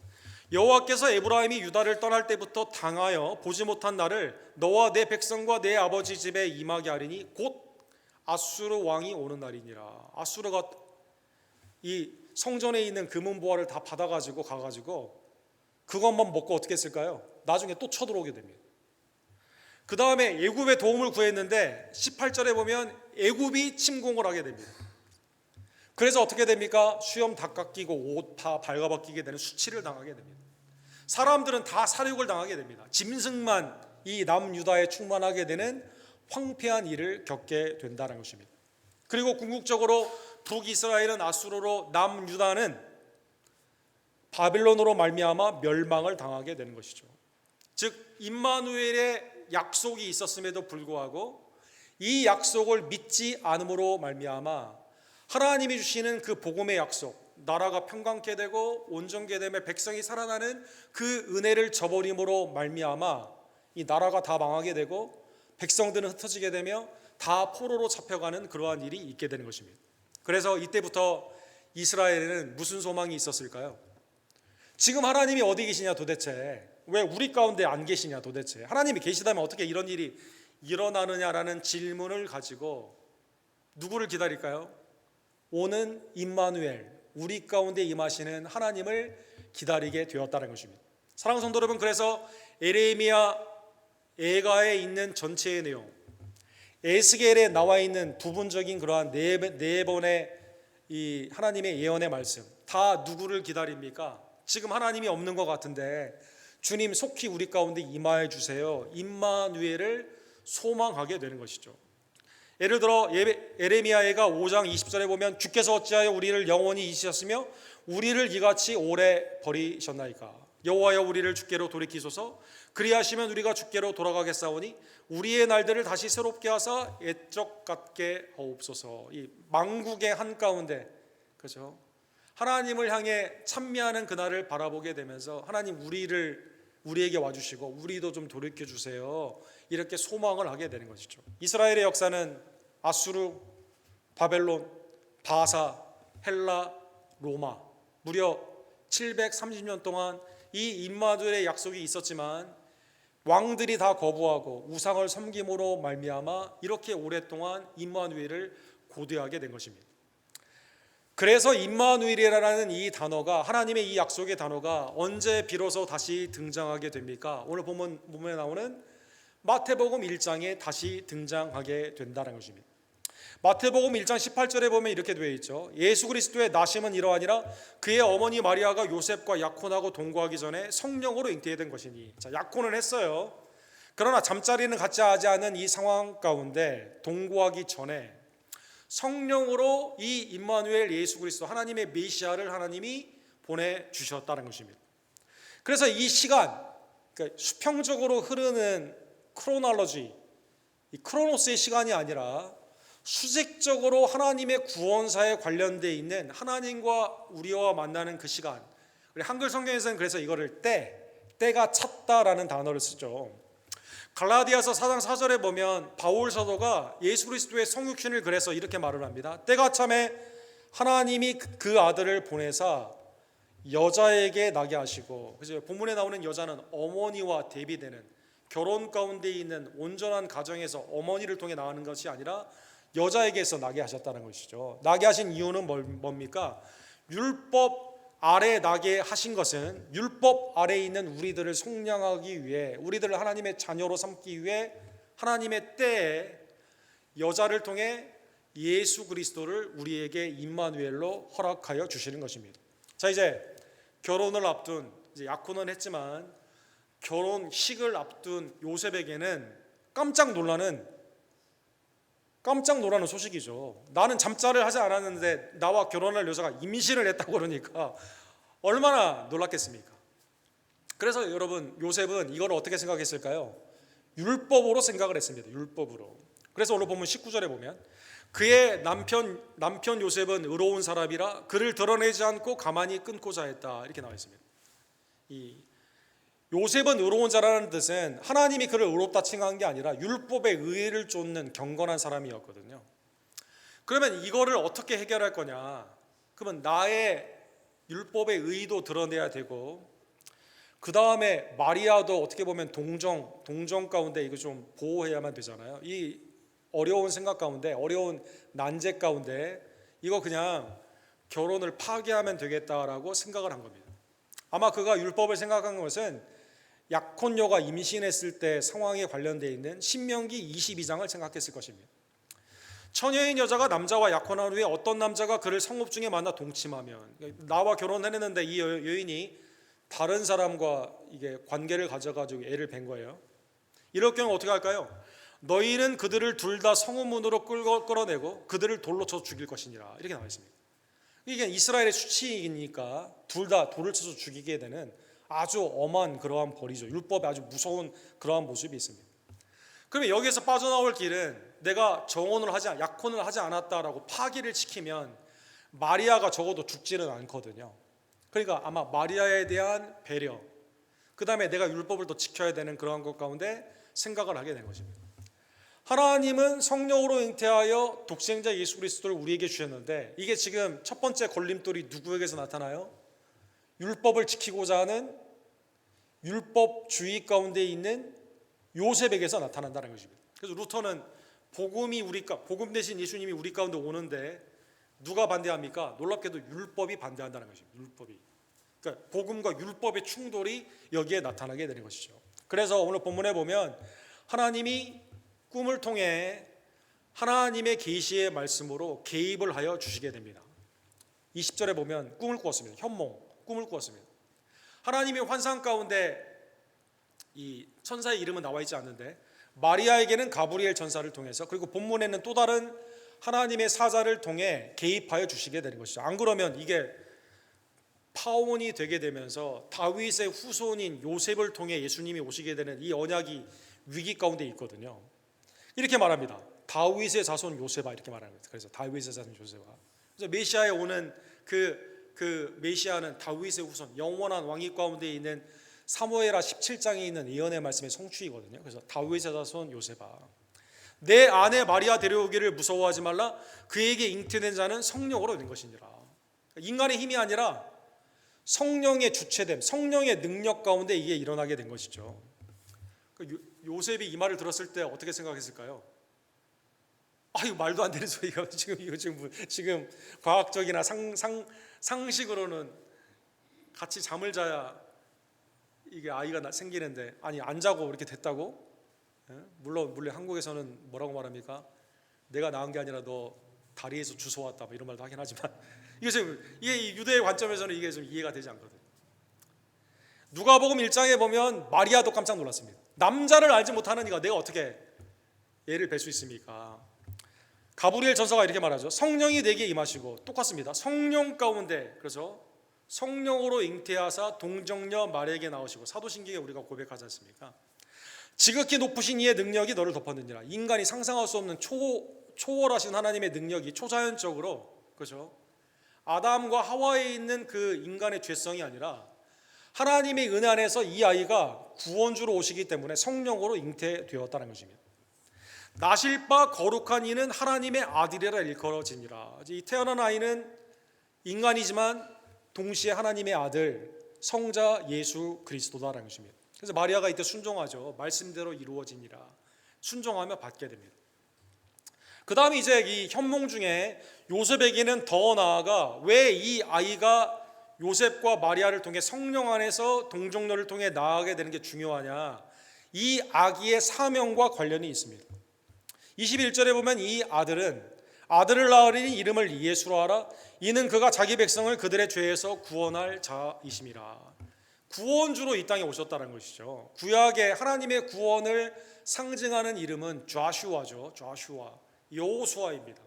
여호와께서 에브라임이 유다를 떠날 때부터 당하여 보지 못한 나를 너와 내 백성과 내 아버지 집에 임하게 하리니 곧 아수르 왕이 오는 날이니라. 아수르가 이 성전에 있는 금은보화를 다 받아가지고 가가지고 그것만 먹고 어떻게 했을까요? 나중에 또 쳐들어오게 됩니다. 그 다음에 애굽의 도움을 구했는데 18절에 보면 애굽이 침공을 하게 됩니다. 그래서 어떻게 됩니까? 수염 다 깎이고 옷 다 발가벗기게 되는 수치를 당하게 됩니다. 사람들은 다 사륙을 당하게 됩니다. 짐승만 이 남유다에 충만하게 되는 황폐한 일을 겪게 된다는 것입니다. 그리고 궁극적으로 북이스라엘은 아수르로, 남유다는 바빌론으로 말미암아 멸망을 당하게 되는 것이죠. 즉 임마누엘의 약속이 있었음에도 불구하고 이 약속을 믿지 않음으로 말미암아 하나님이 주시는 그 복음의 약속, 나라가 평강케 되고 온전케 되며 백성이 살아나는 그 은혜를 저버림으로 말미암아 이 나라가 다 망하게 되고 백성들은 흩어지게 되며 다 포로로 잡혀가는 그러한 일이 있게 되는 것입니다. 그래서 이때부터 이스라엘에는 무슨 소망이 있었을까요? 지금 하나님이 어디 계시냐 도대체, 왜 우리 가운데 안 계시냐 도대체, 하나님이 계시다면 어떻게 이런 일이 일어나느냐라는 질문을 가지고 누구를 기다릴까요? 오는 임마누엘, 우리 가운데 임하시는 하나님을 기다리게 되었다는 것입니다. 사랑하는 성도 여러분, 그래서 에레미야 애가에 있는 전체의 내용, 에스겔에 나와 있는 부분적인 그러한 네 번의 이 하나님의 예언의 말씀, 다 누구를 기다립니까? 지금 하나님이 없는 것 같은데 주님 속히 우리 가운데 임하여 주세요. 임마누엘을 소망하게 되는 것이죠. 예를 들어 에레미야가 5장 20절에 보면 주께서 어찌하여 우리를 영원히 잊으셨으며 우리를 이같이 오래 버리셨나이까. 여호와여 우리를 주께로 돌이키소서. 그리하시면 우리가 주께로 돌아가겠사오니 우리의 날들을 다시 새롭게 하사 옛적 같게 하옵소서. 이 망국의 한가운데, 그렇죠? 하나님을 향해 찬미하는 그날을 바라보게 되면서 하나님 우리에게 와주시고 우리도 좀 돌이켜 주세요, 이렇게 소망을 하게 되는 것이죠. 이스라엘의 역사는 아수르, 바벨론, 바사, 헬라, 로마, 무려 730년 동안 이 임마누엘의 약속이 있었지만 왕들이 다 거부하고 우상을 섬김으로 말미암아 이렇게 오랫동안 임마누엘을 고대하게 된 것입니다. 그래서 임마누엘이라는 이 단어가, 하나님의 이 약속의 단어가 언제 비로소 다시 등장하게 됩니까? 오늘 본문에 나오는 마태복음 1장에 다시 등장하게 된다는 것입니다. 마태복음 1장 18절에 보면 이렇게 되어 있죠. 예수 그리스도의 나심은 이러하니라 그의 어머니 마리아가 요셉과 약혼하고 동거하기 전에 성령으로 잉태된 것이니. 자, 약혼을 했어요. 그러나 잠자리는 같이 하지 않은 이 상황 가운데 동거하기 전에 성령으로 이 임마누엘 예수 그리스도 하나님의 메시아를 하나님이 보내주셨다는 것입니다. 그래서 이 시간, 그러니까 수평적으로 흐르는 크로놀로지, 이 크로노스의 시간이 아니라 수직적으로 하나님의 구원사에 관련되어 있는 하나님과 우리와 만나는 그 시간. 우리 한글 성경에서는 그래서 이거를 때가 찼다라는 단어를 쓰죠. 갈라디아서 4장 4절에 보면 바울 사도가 예수 그리스도의 성육신을 그래서 이렇게 말을 합니다. 때가 참에 하나님이 그 아들을 보내사 여자에게 나게 하시고, 그래서 본문에 나오는 여자는 어머니와 대비되는 결혼 가운데 있는 온전한 가정에서 어머니를 통해 나가는 것이 아니라 여자에게서 나게 하셨다는 것이죠. 나게 하신 이유는 뭡니까? 율법 아래 나게 하신 것은 율법 아래에 있는 우리들을 속량하기 위해, 우리들을 하나님의 자녀로 삼기 위해 하나님의 때에 여자를 통해 예수 그리스도를 우리에게 임마누엘로 허락하여 주시는 것입니다. 자, 이제 결혼을 앞둔, 이제 약혼은 했지만 결혼식을 앞둔 요셉에게는 깜짝 놀라는 소식이죠. 나는 잠자를 하지 않았는데 나와 결혼할 여자가 임신을 했다고 그러니까 얼마나 놀랐겠습니까? 그래서 여러분, 요셉은 이걸 어떻게 생각했을까요? 율법으로 생각을 했습니다. 율법으로. 그래서 오늘 보면 19절에 보면 그의 남편 요셉은 의로운 사람이라 그를 드러내지 않고 가만히 끊고자 했다, 이렇게 나와 있습니다. 이 요셉은 의로운 자라는 뜻은 하나님이 그를 의롭다 칭한 게 아니라 율법의 의를 쫓는 경건한 사람이었거든요. 그러면 이거를 어떻게 해결할 거냐? 그러면 나의 율법의 의도 드러내야 되고, 그 다음에 마리아도 어떻게 보면 동정 가운데 이거 좀 보호해야만 되잖아요. 이 어려운 생각 가운데, 어려운 난제 가운데 이거 그냥 결혼을 파기하면 되겠다라고 생각을 한 겁니다. 아마 그가 율법을 생각한 것은 약혼녀가 임신했을 때 상황에 관련되어 있는 신명기 22장을 생각했을 것입니다. 처녀인 여자가 남자와 약혼한 후에 어떤 남자가 그를 성읍 중에 만나 동침하면, 나와 결혼했는데 이 여인이 다른 사람과 이게 관계를 가져가지고 애를 뵌 거예요. 이럴 경우 어떻게 할까요? 너희는 그들을 둘 다 성읍 문으로 끌어내고 그들을 돌로 쳐 죽일 것이니라, 이렇게 나와 있습니다. 이게 이스라엘의 수치이니까 둘 다 돌을 쳐서 죽이게 되는 아주 엄한 그러한 벌이죠. 율법에 아주 무서운 그러한 모습이 있습니다. 그러면 여기에서 빠져나올 길은 내가 약혼을 하지 않았다라고 파기를 시키면 마리아가 적어도 죽지는 않거든요. 그러니까 아마 마리아에 대한 배려, 그 다음에 내가 율법을 더 지켜야 되는 그러한 것 가운데 생각을 하게 된 것입니다. 하나님은 성령으로 잉태하여 독생자 예수 그리스도를 우리에게 주셨는데, 이게 지금 첫 번째 걸림돌이 누구에게서 나타나요? 율법을 지키고자 하는 율법주의 가운데 있는 요셉에게서 나타난다는 것입니다. 그래서 루터는 복음 대신 예수님이 우리 가운데 오는데 누가 반대합니까? 놀랍게도 율법이 반대한다는 것입니다. 율법이. 그러니까 복음과 율법의 충돌이 여기에 나타나게 되는 것이죠. 그래서 오늘 본문에 보면 하나님이 꿈을 통해 하나님의 계시의 말씀으로 개입을 하여 주시게 됩니다. 20절에 보면 꿈을 꾸었습니다. 현몽, 꿈을 꾸었습니다. 하나님의 환상 가운데 이 천사의 이름은 나와 있지 않는데 마리아에게는 가브리엘 천사를 통해서, 그리고 본문에는 또 다른 하나님의 사자를 통해 개입하여 주시게 되는 것이죠. 안 그러면 이게 파원이 되게 되면서 다윗의 후손인 요셉을 통해 예수님이 오시게 되는 이 언약이 위기 가운데 있거든요. 이렇게 말합니다. 다윗의 자손 요셉아, 이렇게 말하는 거예요. 그래서 다윗의 자손 요셉아. 그래서 메시아에 오는 그 메시아는 다윗의 후손, 영원한 왕위 가운데 있는 사무엘하 17장에 있는 예언의 말씀의 성취이거든요. 그래서 다윗의 자손 요셉아, 내 아내 마리아 데려오기를 무서워하지 말라. 그에게 잉태된 자는 성령으로 된 것이니라. 인간의 힘이 아니라 성령의 주체됨, 성령의 능력 가운데 이게 일어나게 된 것이죠. 요셉이 이 말을 들었을 때 어떻게 생각했을까요? 이거 말도 안 되는 소리가 지금 과학적이나 상식으로는 같이 잠을 자야 이게 아이가 생기는데, 아니 안 자고 이렇게 됐다고? 물론 한국에서는 뭐라고 말합니까? 내가 낳은 게 아니라 너 다리에서 주워왔다, 뭐 이런 말도 하긴 하지만 이게 유대의 관점에서는 이게 좀 이해가 되지 않거든요. 누가복음 1장에 보면 마리아도 깜짝 놀랐습니다. 남자를 알지 못하는 이가 내가 어떻게 애를 뵐 수 있습니까? 가브리엘 전서가 이렇게 말하죠. 성령이 내게 임하시고, 똑같습니다. 성령 가운데, 그래서 성령으로 잉태하사 동정녀 마리아에게 나오시고, 사도신경에 우리가 고백하지 않습니까? 지극히 높으신 이의 능력이 너를 덮었느니라. 인간이 상상할 수 없는 초월하신 하나님의 능력이 초자연적으로, 그렇죠? 아담과 하와에 있는 그 인간의 죄성이 아니라 하나님의 은혜 안에서 이 아이가 구원주로 오시기 때문에 성령으로 잉태되었다는 것입니다. 나실 바 거룩한 이는 하나님의 아들이라 일컬어지니라. 이 태어난 아이는 인간이지만 동시에 하나님의 아들, 성자 예수 그리스도다라는 것입니다. 그래서 마리아가 이때 순종하죠. 말씀대로 이루어지니라. 순종하며 받게 됩니다. 그 다음에 이제 이 현몽 중에 요셉에게는 더 나아가 왜 이 아이가 요셉과 마리아를 통해 성령 안에서 동정녀를 통해 나아가게 되는 게 중요하냐, 이 아기의 사명과 관련이 있습니다. 21절에 보면 이 아들을 낳으리니 이름을 예수로 하라. 이는 그가 자기 백성을 그들의 죄에서 구원할 자이심이라. 구원주로 이 땅에 오셨다는 것이죠. 구약의 하나님의 구원을 상징하는 이름은 좌슈아죠. 좌슈아, 여호수아입니다.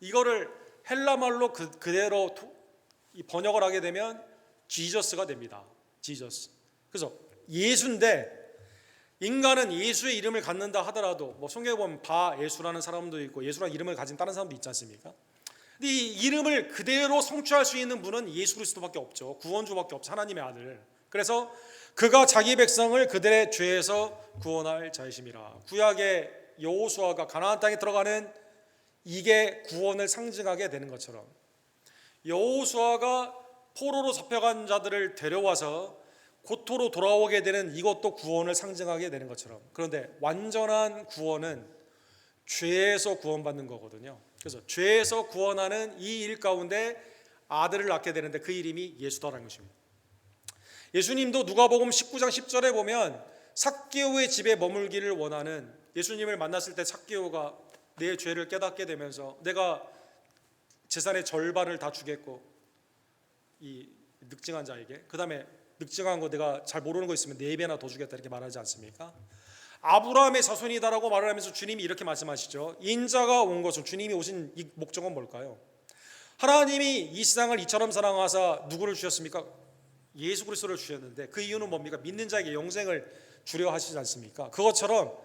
이거를 헬라말로 그대로 번역을 하게 되면 지저스가 됩니다. 지저스. 그래서 예수인데 인간은 예수의 이름을 갖는다 하더라도 뭐 성경에 보면 바예수라는 사람도 있고 예수라는 이름을 가진 다른 사람도 있지 않습니까? 근데 이 이름을 그대로 성취할 수 있는 분은 예수 그리스도밖에 없죠. 구원주밖에 없죠. 하나님의 아들. 그래서 그가 자기 백성을 그들의 죄에서 구원할 자이심이라. 구약의 여호수아가 가나안 땅에 들어가는 이게 구원을 상징하게 되는 것처럼 여호수아가 포로로 잡혀간 자들을 데려와서 고토로 돌아오게 되는 이것도 구원을 상징하게 되는 것처럼, 그런데 완전한 구원은 죄에서 구원받는 거거든요. 그래서 죄에서 구원하는 이 일 가운데 아들을 낳게 되는데 그 이름이 예수다라는 것입니다. 예수님도 누가복음 19장 10절에 보면 삭개오의 집에 머물기를 원하는, 예수님을 만났을 때 삭개오가 내 죄를 깨닫게 되면서 내가 재산의 절반을 다 주겠고 이 늑증한 자에게, 그 다음에 늑증한 거 내가 잘 모르는 거 있으면 4배나 더 주겠다 이렇게 말하지 않습니까? 아브라함의 자손이다라고 말을 하면서 주님이 이렇게 말씀하시죠. 인자가 온 것은, 주님이 오신 이 목적은 뭘까요? 하나님이 이 세상을 이처럼 사랑하사 누구를 주셨습니까? 예수 그리스도를 주셨는데 그 이유는 뭡니까? 믿는 자에게 영생을 주려 하시지 않습니까? 그것처럼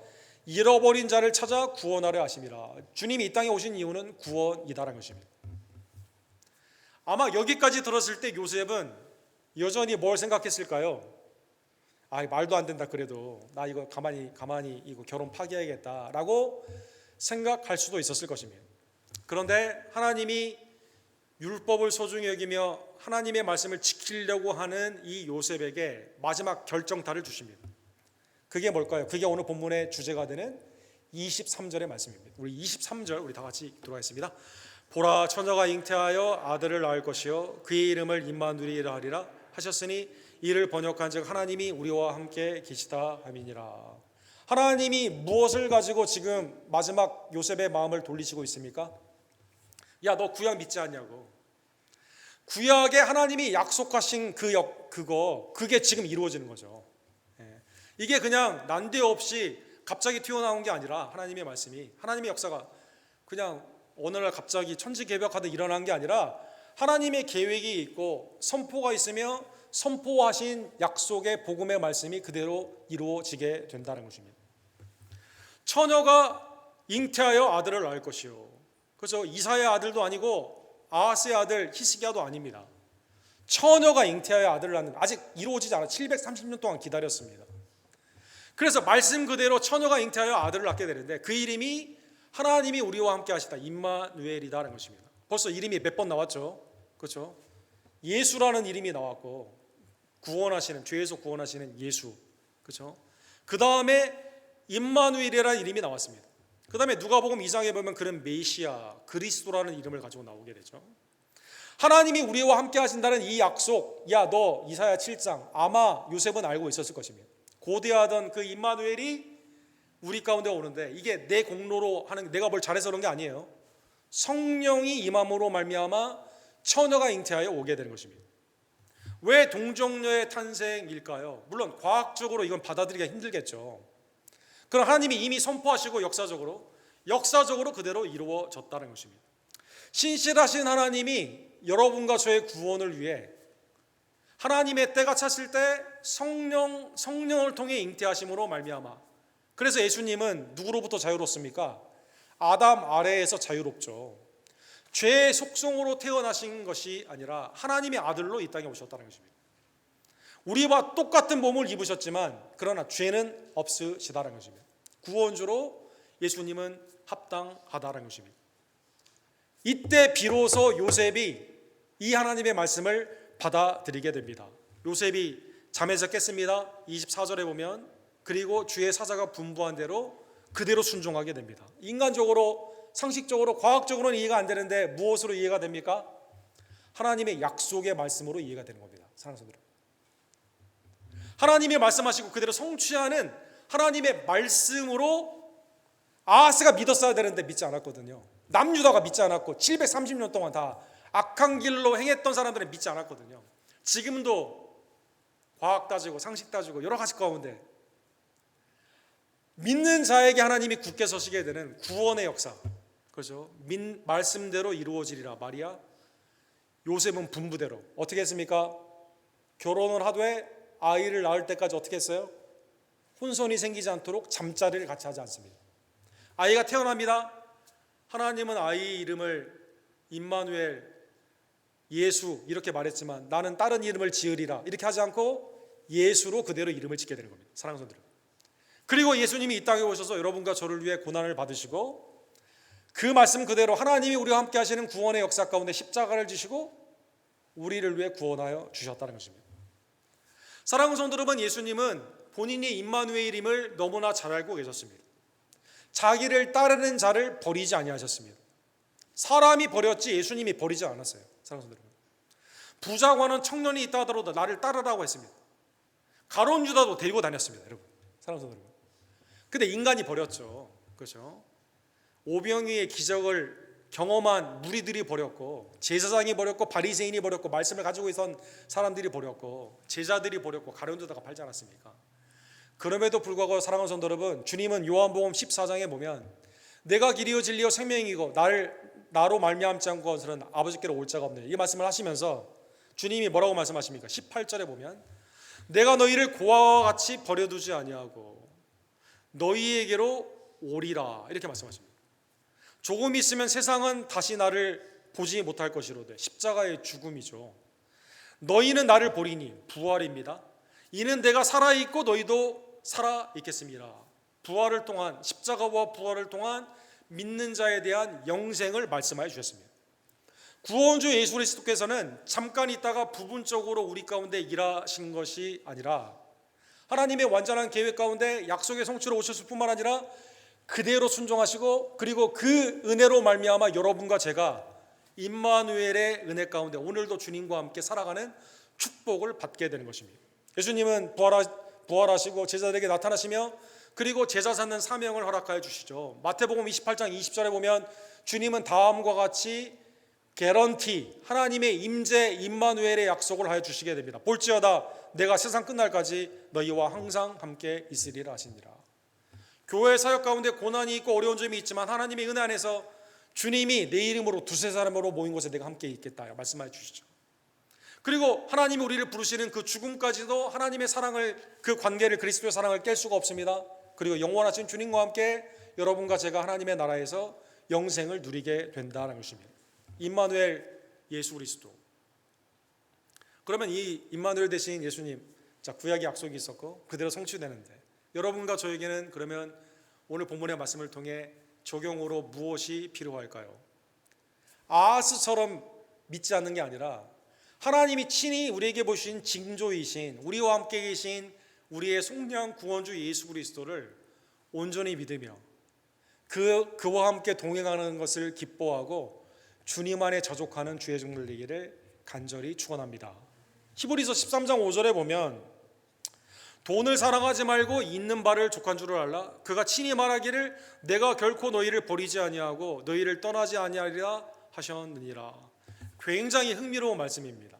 잃어버린 자를 찾아 구원하려 하심이라. 주님이 이 땅에 오신 이유는 구원이다라는 것입니다. 아마 여기까지 들었을 때 요셉은 여전히 뭘 생각했을까요? 말도 안 된다. 그래도 나 이거 가만히 이거 결혼 파기해야겠다라고 생각할 수도 있었을 것입니다. 그런데 하나님이 율법을 소중히 여기며 하나님의 말씀을 지키려고 하는 이 요셉에게 마지막 결정타를 주십니다. 그게 뭘까요? 그게 오늘 본문의 주제가 되는 23절의 말씀입니다. 우리 23절 우리 다 같이 들어가겠습니다. 보라, 처녀가 잉태하여 아들을 낳을 것이요 그의 이름을 임마누엘이라 하리라 하셨으니 이를 번역한즉 하나님이 우리와 함께 계시다 함이니라. 하나님이 무엇을 가지고 지금 마지막 요셉의 마음을 돌리시고 있습니까? 야, 너 구약 믿지 않냐고. 구약에 하나님이 약속하신 그게 지금 이루어지는 거죠. 이게 그냥 난데없이 갑자기 튀어나온 게 아니라 하나님의 말씀이, 하나님의 역사가 그냥 어느 날 갑자기 천지개벽하듯 일어난 게 아니라 하나님의 계획이 있고 선포가 있으며 선포하신 약속의 복음의 말씀이 그대로 이루어지게 된다는 것입니다. 처녀가 잉태하여 아들을 낳을 것이요. 그래서 이사야의 아들도 아니고 아하스의 아들 히스기야도 아닙니다. 처녀가 잉태하여 아들을 낳는, 아직 이루어지지 않아 730년 동안 기다렸습니다. 그래서 말씀 그대로 처녀가 잉태하여 아들을 낳게 되는데 그 이름이 하나님이 우리와 함께 하시다 임마누엘이다라는 것입니다. 벌써 이름이 몇 번 나왔죠. 그렇죠? 예수라는 이름이 나왔고 구원하시는, 죄에서 구원하시는 예수. 그렇죠? 그 다음에 임마누엘이라는 이름이 나왔습니다. 그 다음에 누가복음 2장에 보면 그는 메시아, 그리스도라는 이름을 가지고 나오게 되죠. 하나님이 우리와 함께 하신다는 이 약속, 야, 너 이사야 7장 아마 요셉은 알고 있었을 것입니다. 고대하던 그 임마누엘이 우리 가운데 오는데 이게 내 공로로 하는, 내가 뭘 잘해서 그런 게 아니에요. 성령이 임함으로 말미암아 처녀가 잉태하여 오게 되는 것입니다. 왜 동정녀의 탄생일까요? 물론 과학적으로 이건 받아들이기가 힘들겠죠. 그럼 하나님이 이미 선포하시고 역사적으로 역사적으로 그대로 이루어졌다는 것입니다. 신실하신 하나님이 여러분과 저의 구원을 위해 하나님의 때가 찼을 때 성령을 통해 잉태하심으로 말미암아, 그래서 예수님은 누구로부터 자유롭습니까? 아담 아래에서 자유롭죠. 죄의 속성으로 태어나신 것이 아니라 하나님의 아들로 이 땅에 오셨다는 것입니다. 우리와 똑같은 몸을 입으셨지만 그러나 죄는 없으시다는 것입니다. 구원주로 예수님은 합당하다는 것입니다. 이때 비로소 요셉이 이 하나님의 말씀을 받아들이게 됩니다. 요셉이 잠에서 깼습니다. 24절에 보면 그리고 주의 사자가 분부한 대로 그대로 순종하게 됩니다. 인간적으로 상식적으로 과학적으로는 이해가 안 되는데 무엇으로 이해가 됩니까? 하나님의 약속의 말씀으로 이해가 되는 겁니다. 사랑하는 성도들, 하나님이 말씀하시고 그대로 성취하는 하나님의 말씀으로 아하스가 믿었어야 되는데 믿지 않았거든요. 남유다가 믿지 않았고 730년 동안 다 악한 길로 행했던 사람들은 믿지 않았거든요. 지금도 과학 따지고 상식 따지고 여러 가지 가운데 믿는 자에게 하나님이 굳게 서시게 되는 구원의 역사, 그렇죠? 말씀대로 이루어지리라. 마리아, 요셉은 분부대로 어떻게 했습니까? 결혼을 하되 아이를 낳을 때까지 어떻게 했어요? 혼선이 생기지 않도록 잠자리를 같이 하지 않습니다. 아이가 태어납니다. 하나님은 아이 이름을 임마누엘, 예수 이렇게 말했지만 나는 다른 이름을 지으리라 이렇게 하지 않고 예수로 그대로 이름을 짓게 되는 겁니다. 사랑하는 성도들, 그리고 예수님이 이 땅에 오셔서 여러분과 저를 위해 고난을 받으시고 그 말씀 그대로 하나님이 우리와 함께 하시는 구원의 역사 가운데 십자가를 지시고 우리를 위해 구원하여 주셨다는 것입니다. 사랑하는 성도 여러분, 예수님은 본인이 임마누엘임을 너무나 잘 알고 계셨습니다. 자기를 따르는 자를 버리지 아니하셨습니다. 사람이 버렸지 예수님이 버리지 않았어요. 사랑하는 성도 여러분, 부자관은 청년이 있다 하더라도 나를 따르라고 했습니다. 가룟 유다도 데리고 다녔습니다. 여러분, 사랑하는 성도 여러분, 근데 인간이 버렸죠. 그렇죠? 오병이의 기적을 경험한 무리들이 버렸고, 제사장이 버렸고, 바리새인이 버렸고, 말씀을 가지고 있던 사람들이 버렸고, 제자들이 버렸고, 가룟 유다가 팔지 않았습니까? 그럼에도 불구하고 사랑하는 성도 여러분, 주님은 요한복음 14장에 보면 내가 길이요 진리요 생명이고 나로 말미암지 않고 것은 아버지께로 올 자가 없느니라 이 말씀을 하시면서 주님이 뭐라고 말씀하십니까? 18절에 보면 내가 너희를 고아와 같이 버려두지 아니하고 너희에게로 오리라 이렇게 말씀하십니다. 조금 있으면 세상은 다시 나를 보지 못할 것이로되, 십자가의 죽음이죠. 너희는 나를 보리니 부활입니다. 이는 내가 살아있고 너희도 살아있겠습니다. 부활을 통한, 십자가와 부활을 통한 믿는 자에 대한 영생을 말씀하여 주셨습니다. 구원주 예수 그리스도께서는 잠깐 있다가 부분적으로 우리 가운데 일하신 것이 아니라 하나님의 완전한 계획 가운데 약속의 성취로 오셨을 뿐만 아니라 그대로 순종하시고, 그리고 그 은혜로 말미암아 여러분과 제가 임마누엘의 은혜 가운데 오늘도 주님과 함께 살아가는 축복을 받게 되는 것입니다. 예수님은 부활하시고 제자들에게 나타나시며 그리고 제자 삼는 사명을 허락하여 주시죠. 마태복음 28장 20절에 보면 주님은 다음과 같이 개런티, 하나님의 임재 임마누엘의 약속을 하여 주시게 됩니다. 볼지어다 내가 세상 끝날까지 너희와 항상 함께 있으리라 하시니라. 교회 사역 가운데 고난이 있고 어려운 점이 있지만 하나님의 은혜 안에서 주님이 내 이름으로 두세 사람으로 모인 곳에 내가 함께 있겠다 말씀하여 주시죠. 그리고 하나님이 우리를 부르시는 그 죽음까지도 하나님의 사랑을, 그 관계를, 그리스도의 사랑을 깰 수가 없습니다. 그리고 영원하신 주님과 함께 여러분과 제가 하나님의 나라에서 영생을 누리게 된다는 것입니다. 임마누엘 예수 그리스도. 그러면 이 임마누엘 대신 예수님, 자, 구약의 약속이 있었고 그대로 성취되는데 여러분과 저에게는 그러면 오늘 본문의 말씀을 통해 적용으로 무엇이 필요할까요? 아하스처럼 믿지 않는 게 아니라 하나님이 친히 우리에게 보신 징조이신, 우리와 함께 계신 우리의 속량 구원주 예수 그리스도를 온전히 믿으며 그와 함께 동행하는 것을 기뻐하고 주님 안에 자족하는 주의 종들 되기를 간절히 축원합니다. 히브리서 13장 5절에 보면 돈을 사랑하지 말고 있는 바를 족한 줄을 알라. 그가 친히 말하기를 내가 결코 너희를 버리지 아니하고 너희를 떠나지 아니하리라 하셨느니라. 굉장히 흥미로운 말씀입니다.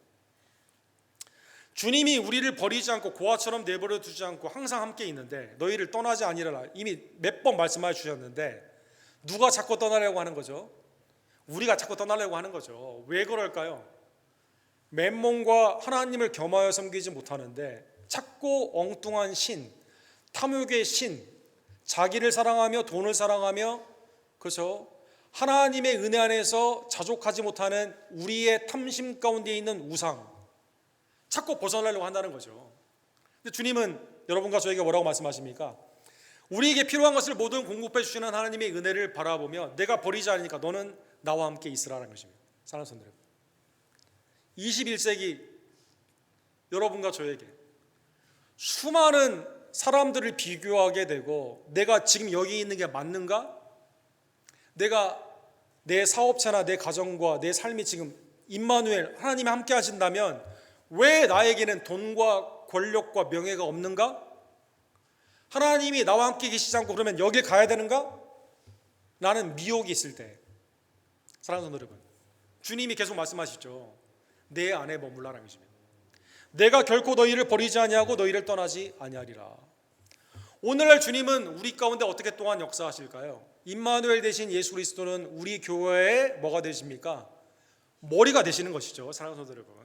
주님이 우리를 버리지 않고 고아처럼 내버려 두지 않고 항상 함께 있는데 너희를 떠나지 아니하리라 이미 몇 번 말씀해 주셨는데 누가 자꾸 떠나려고 하는 거죠? 우리가 자꾸 떠나려고 하는 거죠. 왜 그럴까요? 맨몸과 하나님을 겸하여 섬기지 못하는데 자꾸 엉뚱한 신, 탐욕의 신, 자기를 사랑하며 돈을 사랑하며, 그렇죠? 하나님의 은혜 안에서 자족하지 못하는 우리의 탐심 가운데 있는 우상, 자꾸 벗어나려고 한다는 거죠. 근데 주님은 여러분과 저에게 뭐라고 말씀하십니까? 우리에게 필요한 것을 모든 공급해 주시는 하나님의 은혜를 바라보며 내가 버리지 않으니까 너는 나와 함께 있으라는 것입니다. 사랑하는 성도 여러분, 21세기 여러분과 저에게 수많은 사람들을 비교하게 되고, 내가 지금 여기 있는 게 맞는가? 내가 내 사업체나 내 가정과 내 삶이 지금 임마누엘 하나님이 함께 하신다면 왜 나에게는 돈과 권력과 명예가 없는가? 하나님이 나와 함께 계시지 않고 그러면 여길 가야 되는가? 라는 미혹이 있을 때, 사랑하는 성도 여러분, 주님이 계속 말씀하시죠. 내 안에 머물라라는 것입니다. 내가 결코 너희를 버리지 아니하고 너희를 떠나지 아니하리라. 오늘날 주님은 우리 가운데 어떻게 또한 역사하실까요? 임마누엘 되신 예수 그리스도는 우리 교회에 뭐가 되십니까? 머리가 되시는 것이죠. 사랑하는 성도 여러분,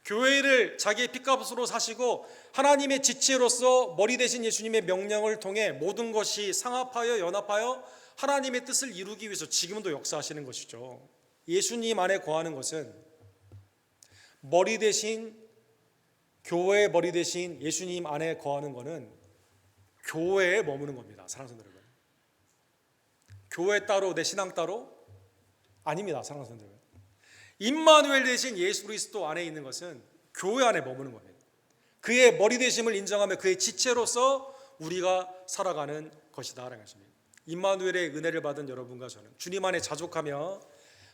교회를 자기의 핏값으로 사시고 하나님의 지체로서 머리 되신 예수님의 명령을 통해 모든 것이 상합하여 연합하여 하나님의 뜻을 이루기 위해서 지금도 역사하시는 것이죠. 예수님 안에 거하는 것은 머리 되신, 교회의 머리 되신 예수님 안에 거하는 것은 교회에 머무는 겁니다. 사랑하는 성도 여러분, 교회 따로 내 신앙 따로 아닙니다. 사랑하는 성도 여러분, 임마누엘 되신 예수 그리스도 안에 있는 것은 교회 안에 머무는 겁니다. 그의 머리 되심을 인정하며 그의 지체로서 우리가 살아가는 것이다라는 것입니다. 임마누엘의 은혜를 받은 여러분과 저는 주님 안에 자족하며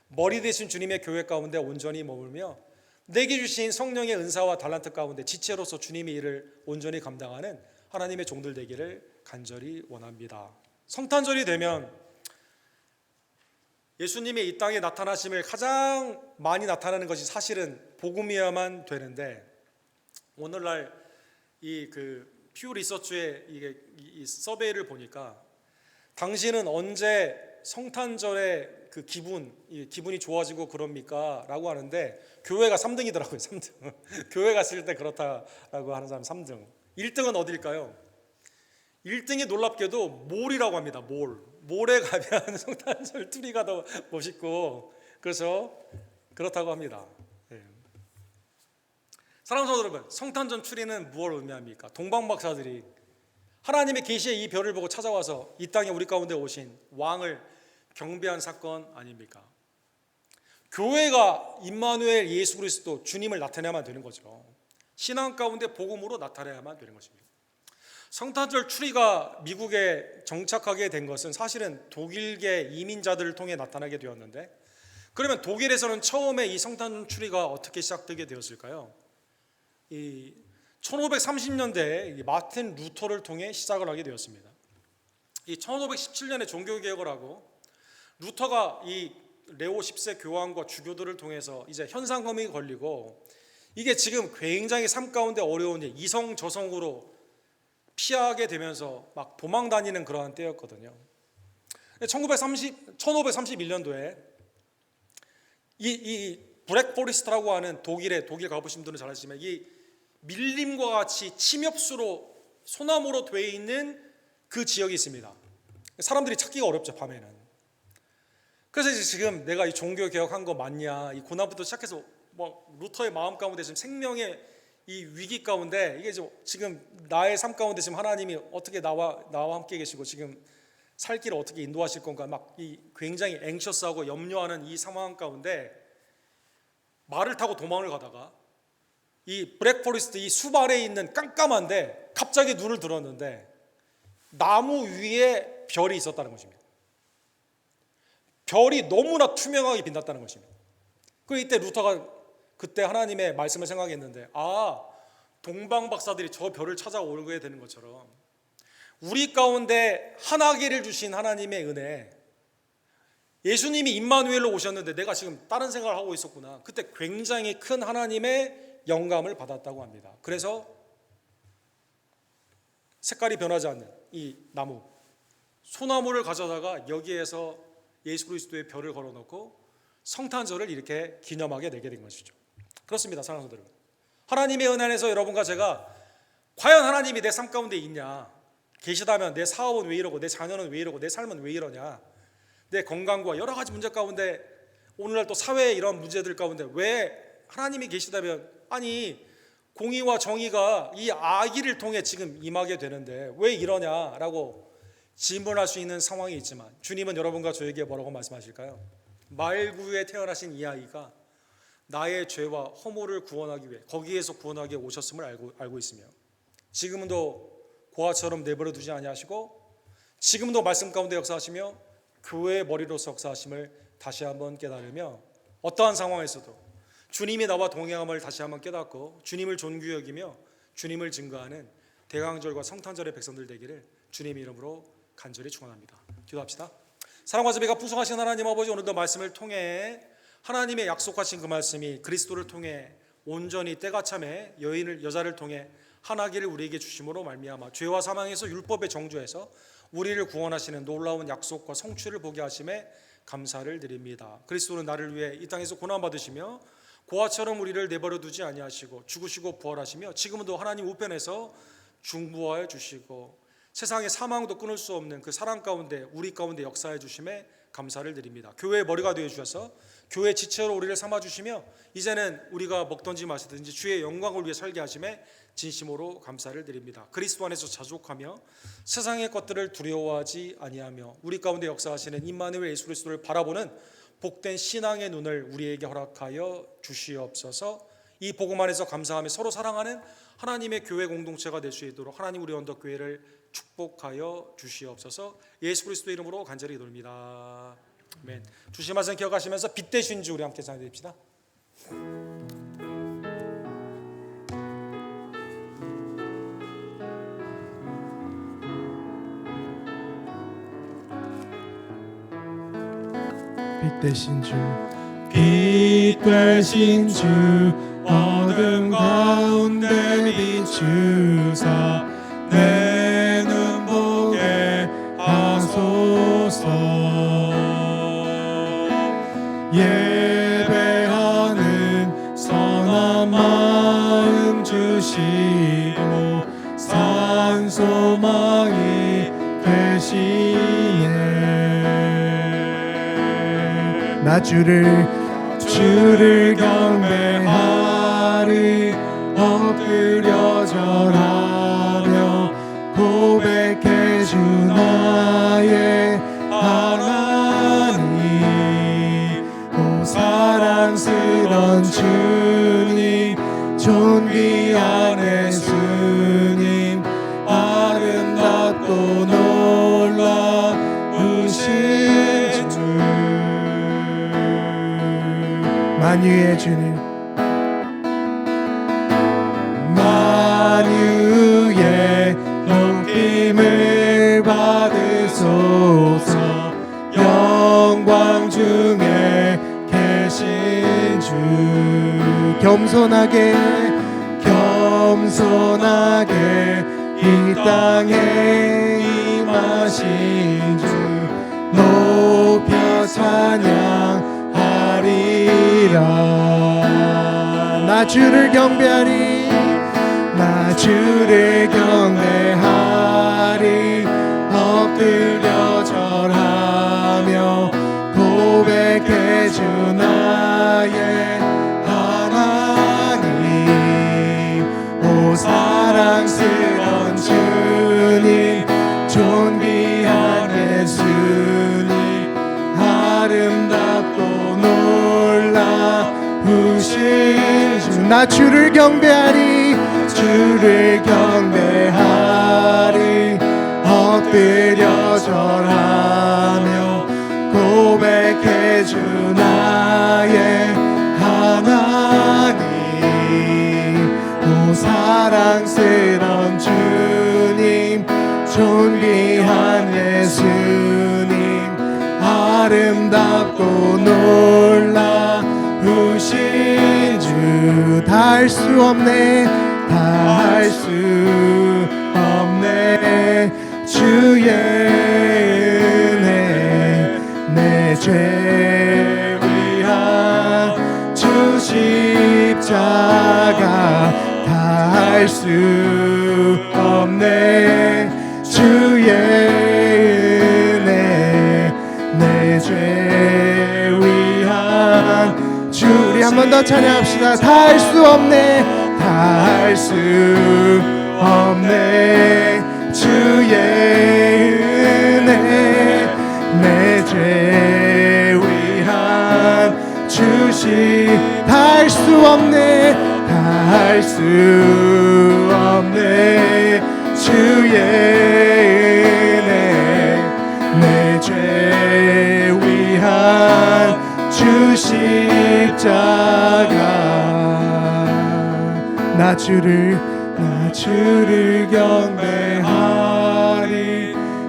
머리 되신 주님의 교회 가운데 온전히 머물며 내게 주신 성령의 은사와 달란트 가운데 지체로서 주님의 일을 온전히 감당하는 하나님의 종들 되기를 간절히 원합니다. 성탄절이 되면 예수님의 이 땅에 나타나심을 가장 많이 나타나는 것이 사실은 복음이어야만 되는데, 오늘날 이 퓨 리서치의 이 서베이를 보니까 당신은 언제 성탄절에 그 기분이 좋아지고 그럽니까? 라고 하는데 교회가 3등이더라고요. 3등. 교회 갔을 때 그렇다라고 하는 사람 3등. 1등은 어딜까요? 1등이 놀랍게도 몰이라고 합니다. 몰에 가면 성탄절 트리가 더 멋있고, 그래서 그렇다고 합니다. 네. 사랑하는 성도 여러분, 성탄절 트리는 무엇을 의미합니까? 동방박사들이 하나님의 계시의 이 별을 보고 찾아와서 이 땅에 우리 가운데 오신 왕을 경배한 사건 아닙니까? 교회가 임마누엘 예수 그리스도 주님을 나타내야만 되는 거죠. 신앙 가운데 복음으로 나타내야만 되는 것입니다. 성탄절 추리가 미국에 정착하게 된 것은 사실은 독일계 이민자들을 통해 나타나게 되었는데, 그러면 독일에서는 처음에 이 성탄절 추리가 어떻게 시작되게 되었을까요? 이 1530년대에 마틴 루터를 통해 시작을 하게 되었습니다. 이 1517년에 종교개혁을 하고 루터가 이 레오 10세 교황과 주교들을 통해서 이제 현상금이 걸리고, 이게 지금 굉장히 삶 가운데 어려운 이성 저성으로 피하게 되면서 막 도망 다니는 그러한 때였거든요. 1531년도에 이 블랙 포레스트라고 하는 독일 가보신 분들은 잘 아시지만 이 밀림과 같이 침엽수로 소나무로 되어 있는 그 지역이 있습니다. 사람들이 찾기가 어렵죠, 밤에는. 그래서 이제 지금 내가 이 종교 개혁한 거 맞냐, 이 고난부터 시작해서 뭐 루터의 마음 가운데 지금 생명의 이 위기 가운데, 이게 지금 나의 삶 가운데 지금 하나님이 어떻게 나와 함께 계시고 지금 살 길을 어떻게 인도하실 건가, 막 이 굉장히 앵셔스하고 염려하는 이 상황 가운데 말을 타고 도망을 가다가 이 블랙 포레스트 이 숲 아래에 있는 깜깜한데 갑자기 눈을 들었는데 나무 위에 별이 있었다는 것입니다. 별이 너무나 투명하게 빛났다는 것입니다. 그 이때 루터가 그때 하나님의 말씀을 생각했는데, 동방 박사들이 저 별을 찾아오게 되는 것처럼 우리 가운데 하나기를 주신 하나님의 은혜, 예수님이 임마누엘로 오셨는데 내가 지금 다른 생각을 하고 있었구나. 그때 굉장히 큰 하나님의 영감을 받았다고 합니다. 그래서 색깔이 변하지 않는 이 나무, 소나무를 가져다가 여기에서 예수 그리스도의 별을 걸어놓고 성탄절을 이렇게 기념하게 되게 된 것이죠. 그렇습니다, 사랑하는 성도 여러분. 하나님의 은혜 안에서 여러분과 제가 과연 하나님이 내 삶 가운데 있냐, 계시다면 내 사업은 왜 이러고, 내 자녀는 왜 이러고, 내 삶은 왜 이러냐, 내 건강과 여러 가지 문제 가운데, 오늘날 또 사회의 이런 문제들 가운데 왜 하나님이 계시다면, 아니 공의와 정의가 이 아기를 통해 지금 임하게 되는데 왜 이러냐라고 질문할 수 있는 상황이 있지만, 주님은 여러분과 저에게 뭐라고 말씀하실까요? 말구에 태어나신 이 아이가 나의 죄와 허물을 구원하기 위해, 거기에서 구원하기 위해 오셨음을 알고 있으며, 지금도 고아처럼 내버려 두지 아니하시고 지금도 말씀 가운데 역사하시며 교회의 머리로서 역사하심을 다시 한번 깨달으며, 어떠한 상황에서도 주님이 나와 동행함을 다시 한번 깨닫고 주님을 존귀히 여기며 주님을 증거하는 대강절과 성탄절의 백성들 되기를 주님의 이름으로 간절히 축원합니다. 기도합시다. 사랑과 자비가 풍성하신 하나님 아버지, 오늘도 말씀을 통해 하나님의 약속하신 그 말씀이 그리스도를 통해 온전히 때가 참에 여자를 통해 하나기를 우리에게 주심으로 말미암아 죄와 사망에서 율법의 정죄에서 우리를 구원하시는 놀라운 약속과 성취를 보게 하심에 감사를 드립니다. 그리스도는 나를 위해 이 땅에서 고난받으시며 고아처럼 우리를 내버려 두지 아니하시고 죽으시고 부활하시며 지금도 하나님 우편에서 중보하여 주시고 세상의 사망도 끊을 수 없는 그 사랑 가운데 우리 가운데 역사해 주심에 감사를 드립니다. 교회의 머리가 되어 주셔서 교회 지체로 우리를 삼아 주시며 이제는 우리가 먹든지 마시든지 주의 영광을 위해 살게 하심에 진심으로 감사를 드립니다. 그리스도 안에서 자족하며 세상의 것들을 두려워하지 아니하며 우리 가운데 역사하시는 임마누엘 예수 그리스도를 바라보는 복된 신앙의 눈을 우리에게 허락하여 주시옵소서. 이 복음 안에서 감사하며 서로 사랑하는 하나님의 교회 공동체가 될 수 있도록 하나님 우리 언덕교회를 축복하여 주시옵소서. 예수 그리스도 이름으로 간절히 기도합니다. 아멘. 주신 말씀 기억하시면서 빛 되신 주 우리 함께 찬양드립시다. 빛 되신 주, 빛 되신 주, 어둠 가운데 비추사 내 눈 보게 하소서. 예배하는 선한 마음 주시고 산소망이 되시네. 나 주를 경배하리 엎드려 절하며 고백해 주 나의 하나님. 오 사랑스런 주님, 존귀한 예수님, 아름답고 놀라우신 주, 만유의 주님, 만유의 높임을 받으소서. 영광 중에 계신 주, 겸손하게 이 땅에 임하신 주 높여 찬양하리라. 나 주를 경배하리, 나 주를 경배하리 엎드려 절하며 고백해 주 나의 하나님. 오 사랑스런 주님, 존귀한 예수님, 아름답고 놀라우신 주, 나 주를 경배하리, 주를 경배하리 엎드려 절하며 고백해 주 나의 하나님. 오 사랑스런 주님, 존귀한 예수님, 아름답고 놀라우신 주, 다 할 수 없네, 다 할 수 없네 주의 십자가 다 할 수 없네. 주의 은혜 내 죄 위한 주. 우리 한 번 더 찬양합시다. 다 할 수 없네. 다 할 수 없네. 주의 은혜 내 죄 위한 주시. 다 할 수 없네. 다 할 수 없네. 주의 은혜 내 죄 위한 주 십자가. 나 주를 경배하리.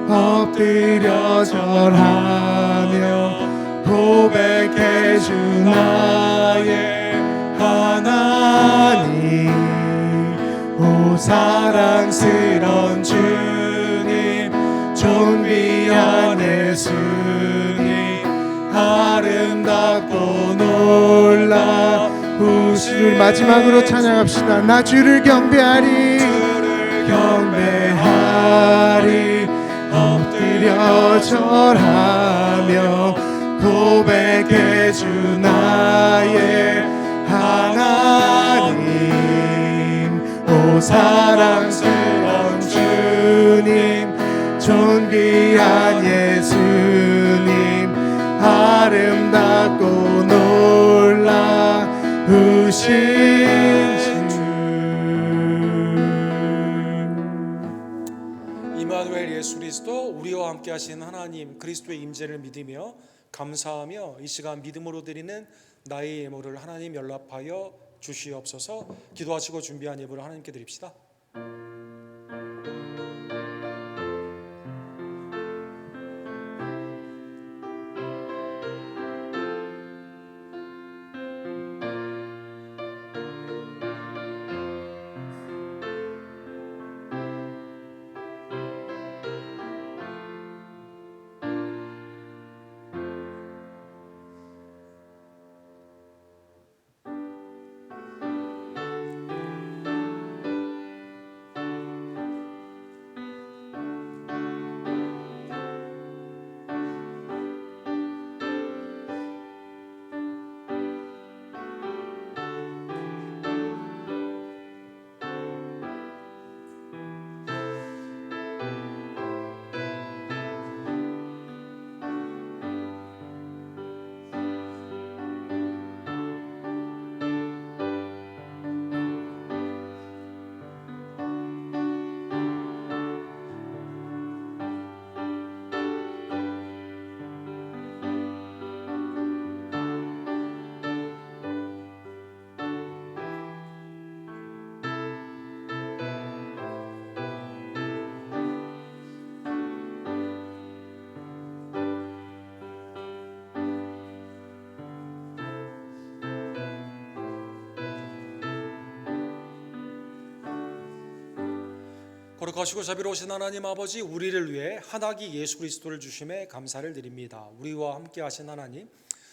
엎드려 절하며 고백해 주 나의 하나님. 오 사랑스런 주님, 존귀한 예수님, 아름답고 놀라우신. 마지막으로 찬양합시다. 나 주를 경배하리. 엎드려 절하며 고백해 주 나의 하나님. 오 사랑스러운 주님, 존귀한 예수님, 아름답고 놀라우신 주. 이마누엘 예수 그리스도, 우리와 함께 하신 하나님 그리스도의 임재를 믿으며 감사하며 이 시간 믿음으로 드리는 나의 예물을 하나님 연락하여 주시옵소서. 기도하시고 준비한 예물을 하나님께 드립시다. 거룩하시고 자비로우신 하나님 아버지, 우리를 위해 한아기 예수 그리스도를 주심에 감사를 드립니다. 우리와 함께 하신 하나님,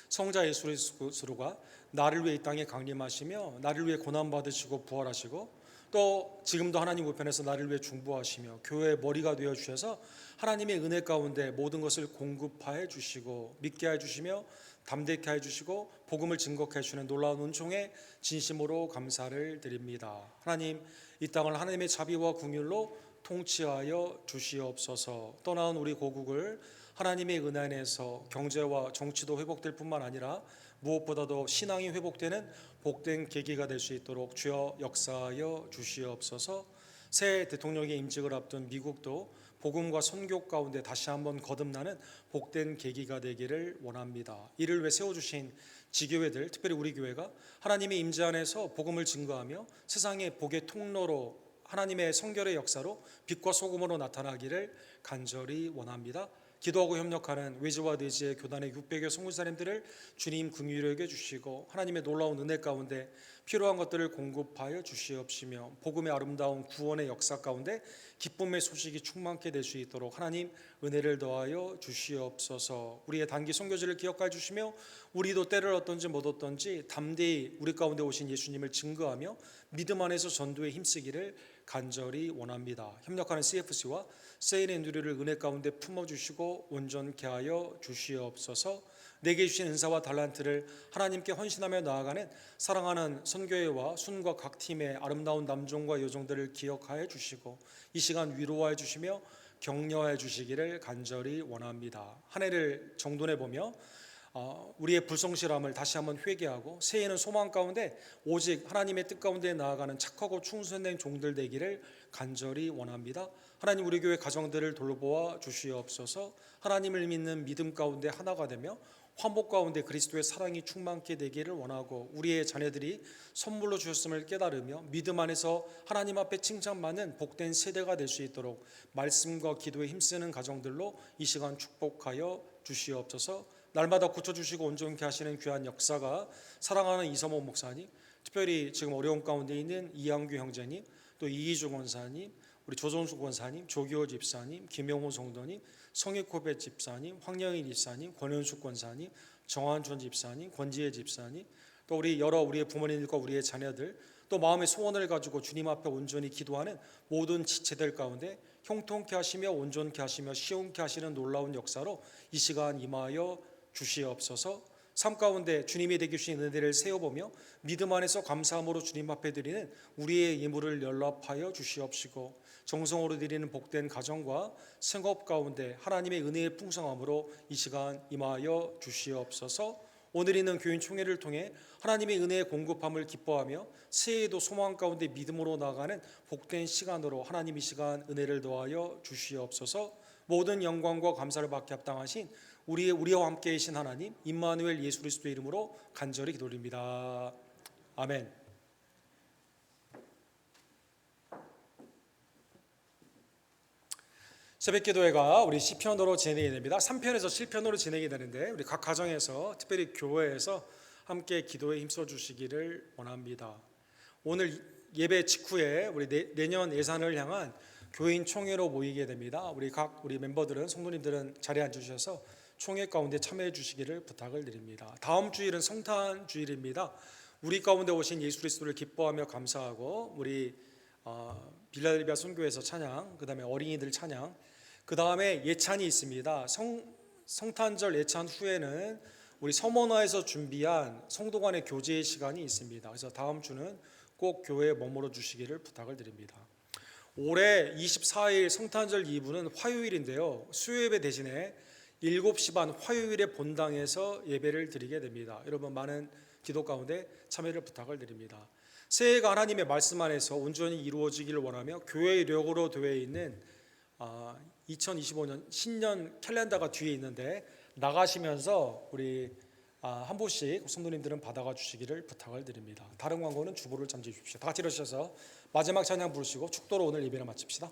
성자 예수 그리스도가 나를 위해 이 땅에 강림하시며 나를 위해 고난받으시고 부활하시고 또 지금도 하나님 우편에서 나를 위해 중보하시며 교회의 머리가 되어 주셔서 하나님의 은혜 가운데 모든 것을 공급하여 주시고 믿게 해 주시며 담대케 해 주시고 복음을 증거케 해 주시는 놀라운 은총에 진심으로 감사를 드립니다. 하나님, 이 땅을 하나님의 자비와 긍휼로 통치하여 주시옵소서. 떠나온 우리 고국을 하나님의 은혜 안에서 경제와 정치도 회복될 뿐만 아니라 무엇보다도 신앙이 회복되는 복된 계기가 될 수 있도록 주여 역사하여 주시옵소서. 새 대통령의 임직을 앞둔 미국도 복음과 선교 가운데 다시 한번 거듭나는 복된 계기가 되기를 원합니다. 이를 위해 세워주신 지교회들, 특별히 우리 교회가 하나님의 임재 안에서 복음을 증거하며 세상의 복의 통로로 하나님의 성결의 역사로 빛과 소금으로 나타나기를 간절히 원합니다. 기도하고 협력하는 외지와 내지의 교단의 600여 성교사님들을 주님 긍휼히 여겨 주시고 하나님의 놀라운 은혜 가운데 필요한 것들을 공급하여 주시옵시며 복음의 아름다운 구원의 역사 가운데 기쁨의 소식이 충만케 될 수 있도록 하나님 은혜를 더하여 주시옵소서. 우리의 단기 선교지를 기억하여 주시며 우리도 때를 얻든지 못 얻든지 담대히 우리 가운데 오신 예수님을 증거하며 믿음 안에서 전도에 힘쓰기를 간절히 원합니다. 협력하는 CFC와 세일앤드류를 은혜 가운데 품어주시고 온전케 하여 주시옵소서. 내게 주신 은사와 달란트를 하나님께 헌신하며 나아가는 사랑하는 선교회와 순과 각 팀의 아름다운 남종과 여종들을 기억하여 주시고 이 시간 위로하여 주시며 격려하여 주시기를 간절히 원합니다. 한 해를 정돈해 보며 우리의 불성실함을 다시 한번 회개하고 새해에는 소망 가운데 오직 하나님의 뜻 가운데 나아가는 착하고 충성된 종들 되기를 간절히 원합니다. 하나님 우리 교회 가정들을 돌보아 주시옵소서. 하나님을 믿는 믿음 가운데 하나가 되며 화목 가운데 그리스도의 사랑이 충만케 되기를 원하고 우리의 자녀들이 선물로 주셨음을 깨달으며 믿음 안에서 하나님 앞에 칭찬받는 복된 세대가 될 수 있도록 말씀과 기도에 힘쓰는 가정들로 이 시간 축복하여 주시옵소서. 날마다 고쳐주시고 온전케 하시는 귀한 역사가 사랑하는 이서모 목사님, 특별히 지금 어려운 가운데 있는 이양규 형제님, 또 이희주 권사님, 우리 조정수 권사님, 조기호 집사님, 김영호 성도님, 성익호배 집사님, 황영희 집사님, 권현숙 권사님, 정한준 집사님, 권지혜 집사님, 또 우리의 부모님들과 우리의 자녀들, 또 마음의 소원을 가지고 주님 앞에 온전히 기도하는 모든 지체들 가운데 형통케 하시며 온전케 하시며 시원케 하시는 놀라운 역사로 이 시간 임하여 주시옵소서. 삶 가운데 주님이 되게 주신 은혜를 세어보며 믿음 안에서 감사함으로 주님 앞에 드리는 우리의 예물을 연락하여 주시옵시고 정성으로 드리는 복된 가정과 생업 가운데 하나님의 은혜의 풍성함으로 이 시간 임하여 주시옵소서. 오늘 있는 교인 총회를 통해 하나님의 은혜의 공급함을 기뻐하며 새해에도 소망 가운데 믿음으로 나아가는 복된 시간으로 하나님 이 시간 은혜를 더하여 주시옵소서. 모든 영광과 감사를 받게 합당하신 우리와 함께 계신 하나님 임마누엘 예수 그리스도의 이름으로 간절히 기도드립니다. 아멘. 새벽기도회가 우리 시편으로 진행이 됩니다. 3편에서 7편으로 진행이 되는데 우리 각 가정에서 특별히 교회에서 함께 기도에 힘써 주시기를 원합니다. 오늘 예배 직후에 우리 내년 예산을 향한 교인 총회로 모이게 됩니다. 우리 멤버들은 성도님들은 자리에 앉으셔서 총회 가운데 참여해 주시기를 부탁을 드립니다. 다음 주일은 성탄 주일입니다. 우리 가운데 오신 예수 그리스도를 기뻐하며 감사하고 우리 빌라델비아 선교회에서 찬양, 그다음에 어린이들 찬양, 그다음에 예찬이 있습니다. 성탄절 예찬 후에는 우리 서머나에서 준비한 성도 간의 교제 시간이 있습니다. 그래서 다음 주는 꼭 교회에 머물러 주시기를 부탁을 드립니다. 올해 24일 성탄절 2부는 화요일인데요. 수요예배 대신에 7시 반 화요일에 본당에서 예배를 드리게 됩니다. 여러분 많은 기도 가운데 참여를 부탁을 드립니다. 새해가 하나님의 말씀 안에서 온전히 이루어지기를 원하며 교회력으로 되어 있는 2025년 신년 캘린더가 뒤에 있는데 나가시면서 우리 한 분씩 성도님들은 받아가 주시기를 부탁을 드립니다. 다른 광고는 주보를 잠시 주십시오. 다 같이 일어서셔서 마지막 찬양 부르시고 축도로 오늘 예배를 마칩시다.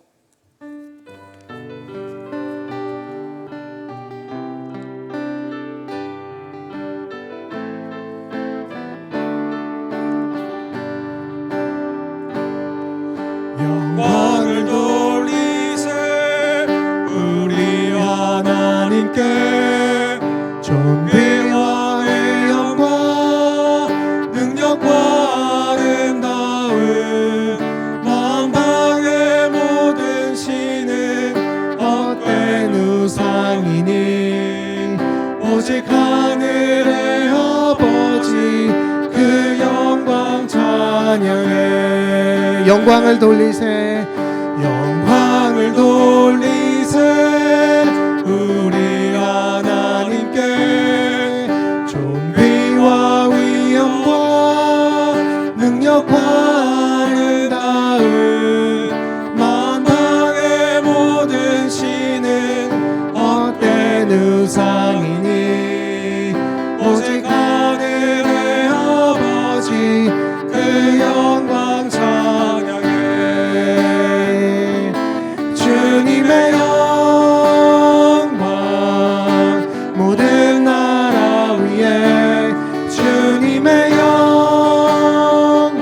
영광을 돌리세 우리 하나님께 존귀와 영광 능력과 아름다움 만방의 모든 신은 헛된 우상이니 오직 하늘의 아버지 그 영광 찬양해. 영광을 돌리세 영광을 돌리세 우리 하나님께 존귀와 위엄과 능력과 아름다움 만방의 모든 신은 헛된 우상이니 오직 하늘의 아버지 그 영광 찬양해. 주님의 영광 모든 나라 위에 주님의 영광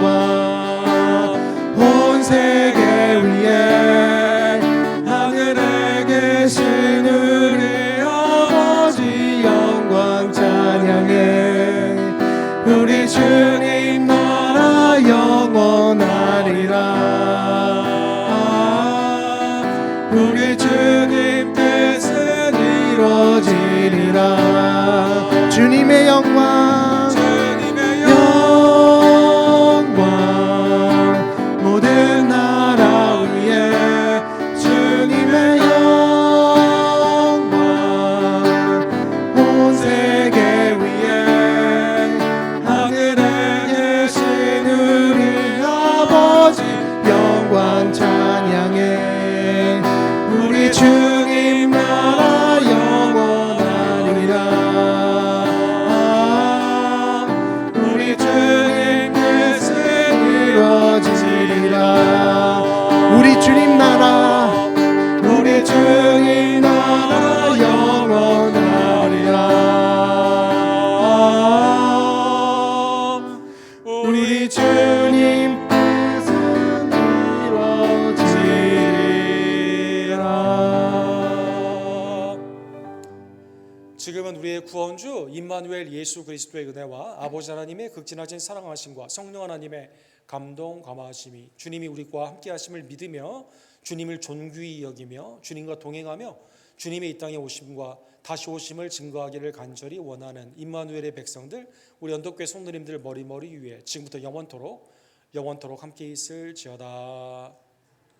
우리 주님 뜻은 이루어지리라. 주님의 영광, 영광 모든 나라 위에 주님의 영광 온 세계 위에 하늘에 계신 우리 아버지 영광 찬양해. 우리 주님 나라 영원하리라. 우리 주님 뜻은 이루어지리라. 우리 주님 나라, 우리 주님 나라 영원하리라. 우리 주님 뜻은 이루어지리라. 지금은 우리의 구원주 임마누엘 예수 그리스도의 은혜와 아버지 하나님의 극진하신 사랑하심과 성령 하나님의 감동 감화하심이 주님이 우리와 함께하심을 믿으며 주님을 존귀히 여기며 주님과 동행하며 주님의 이 땅에 오심과 다시 오심을 증거하기를 간절히 원하는 임마누엘의 백성들, 우리 언덕교회 성도님들 머리머리 위에 지금부터 영원토록 함께 있을지어다.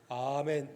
아멘.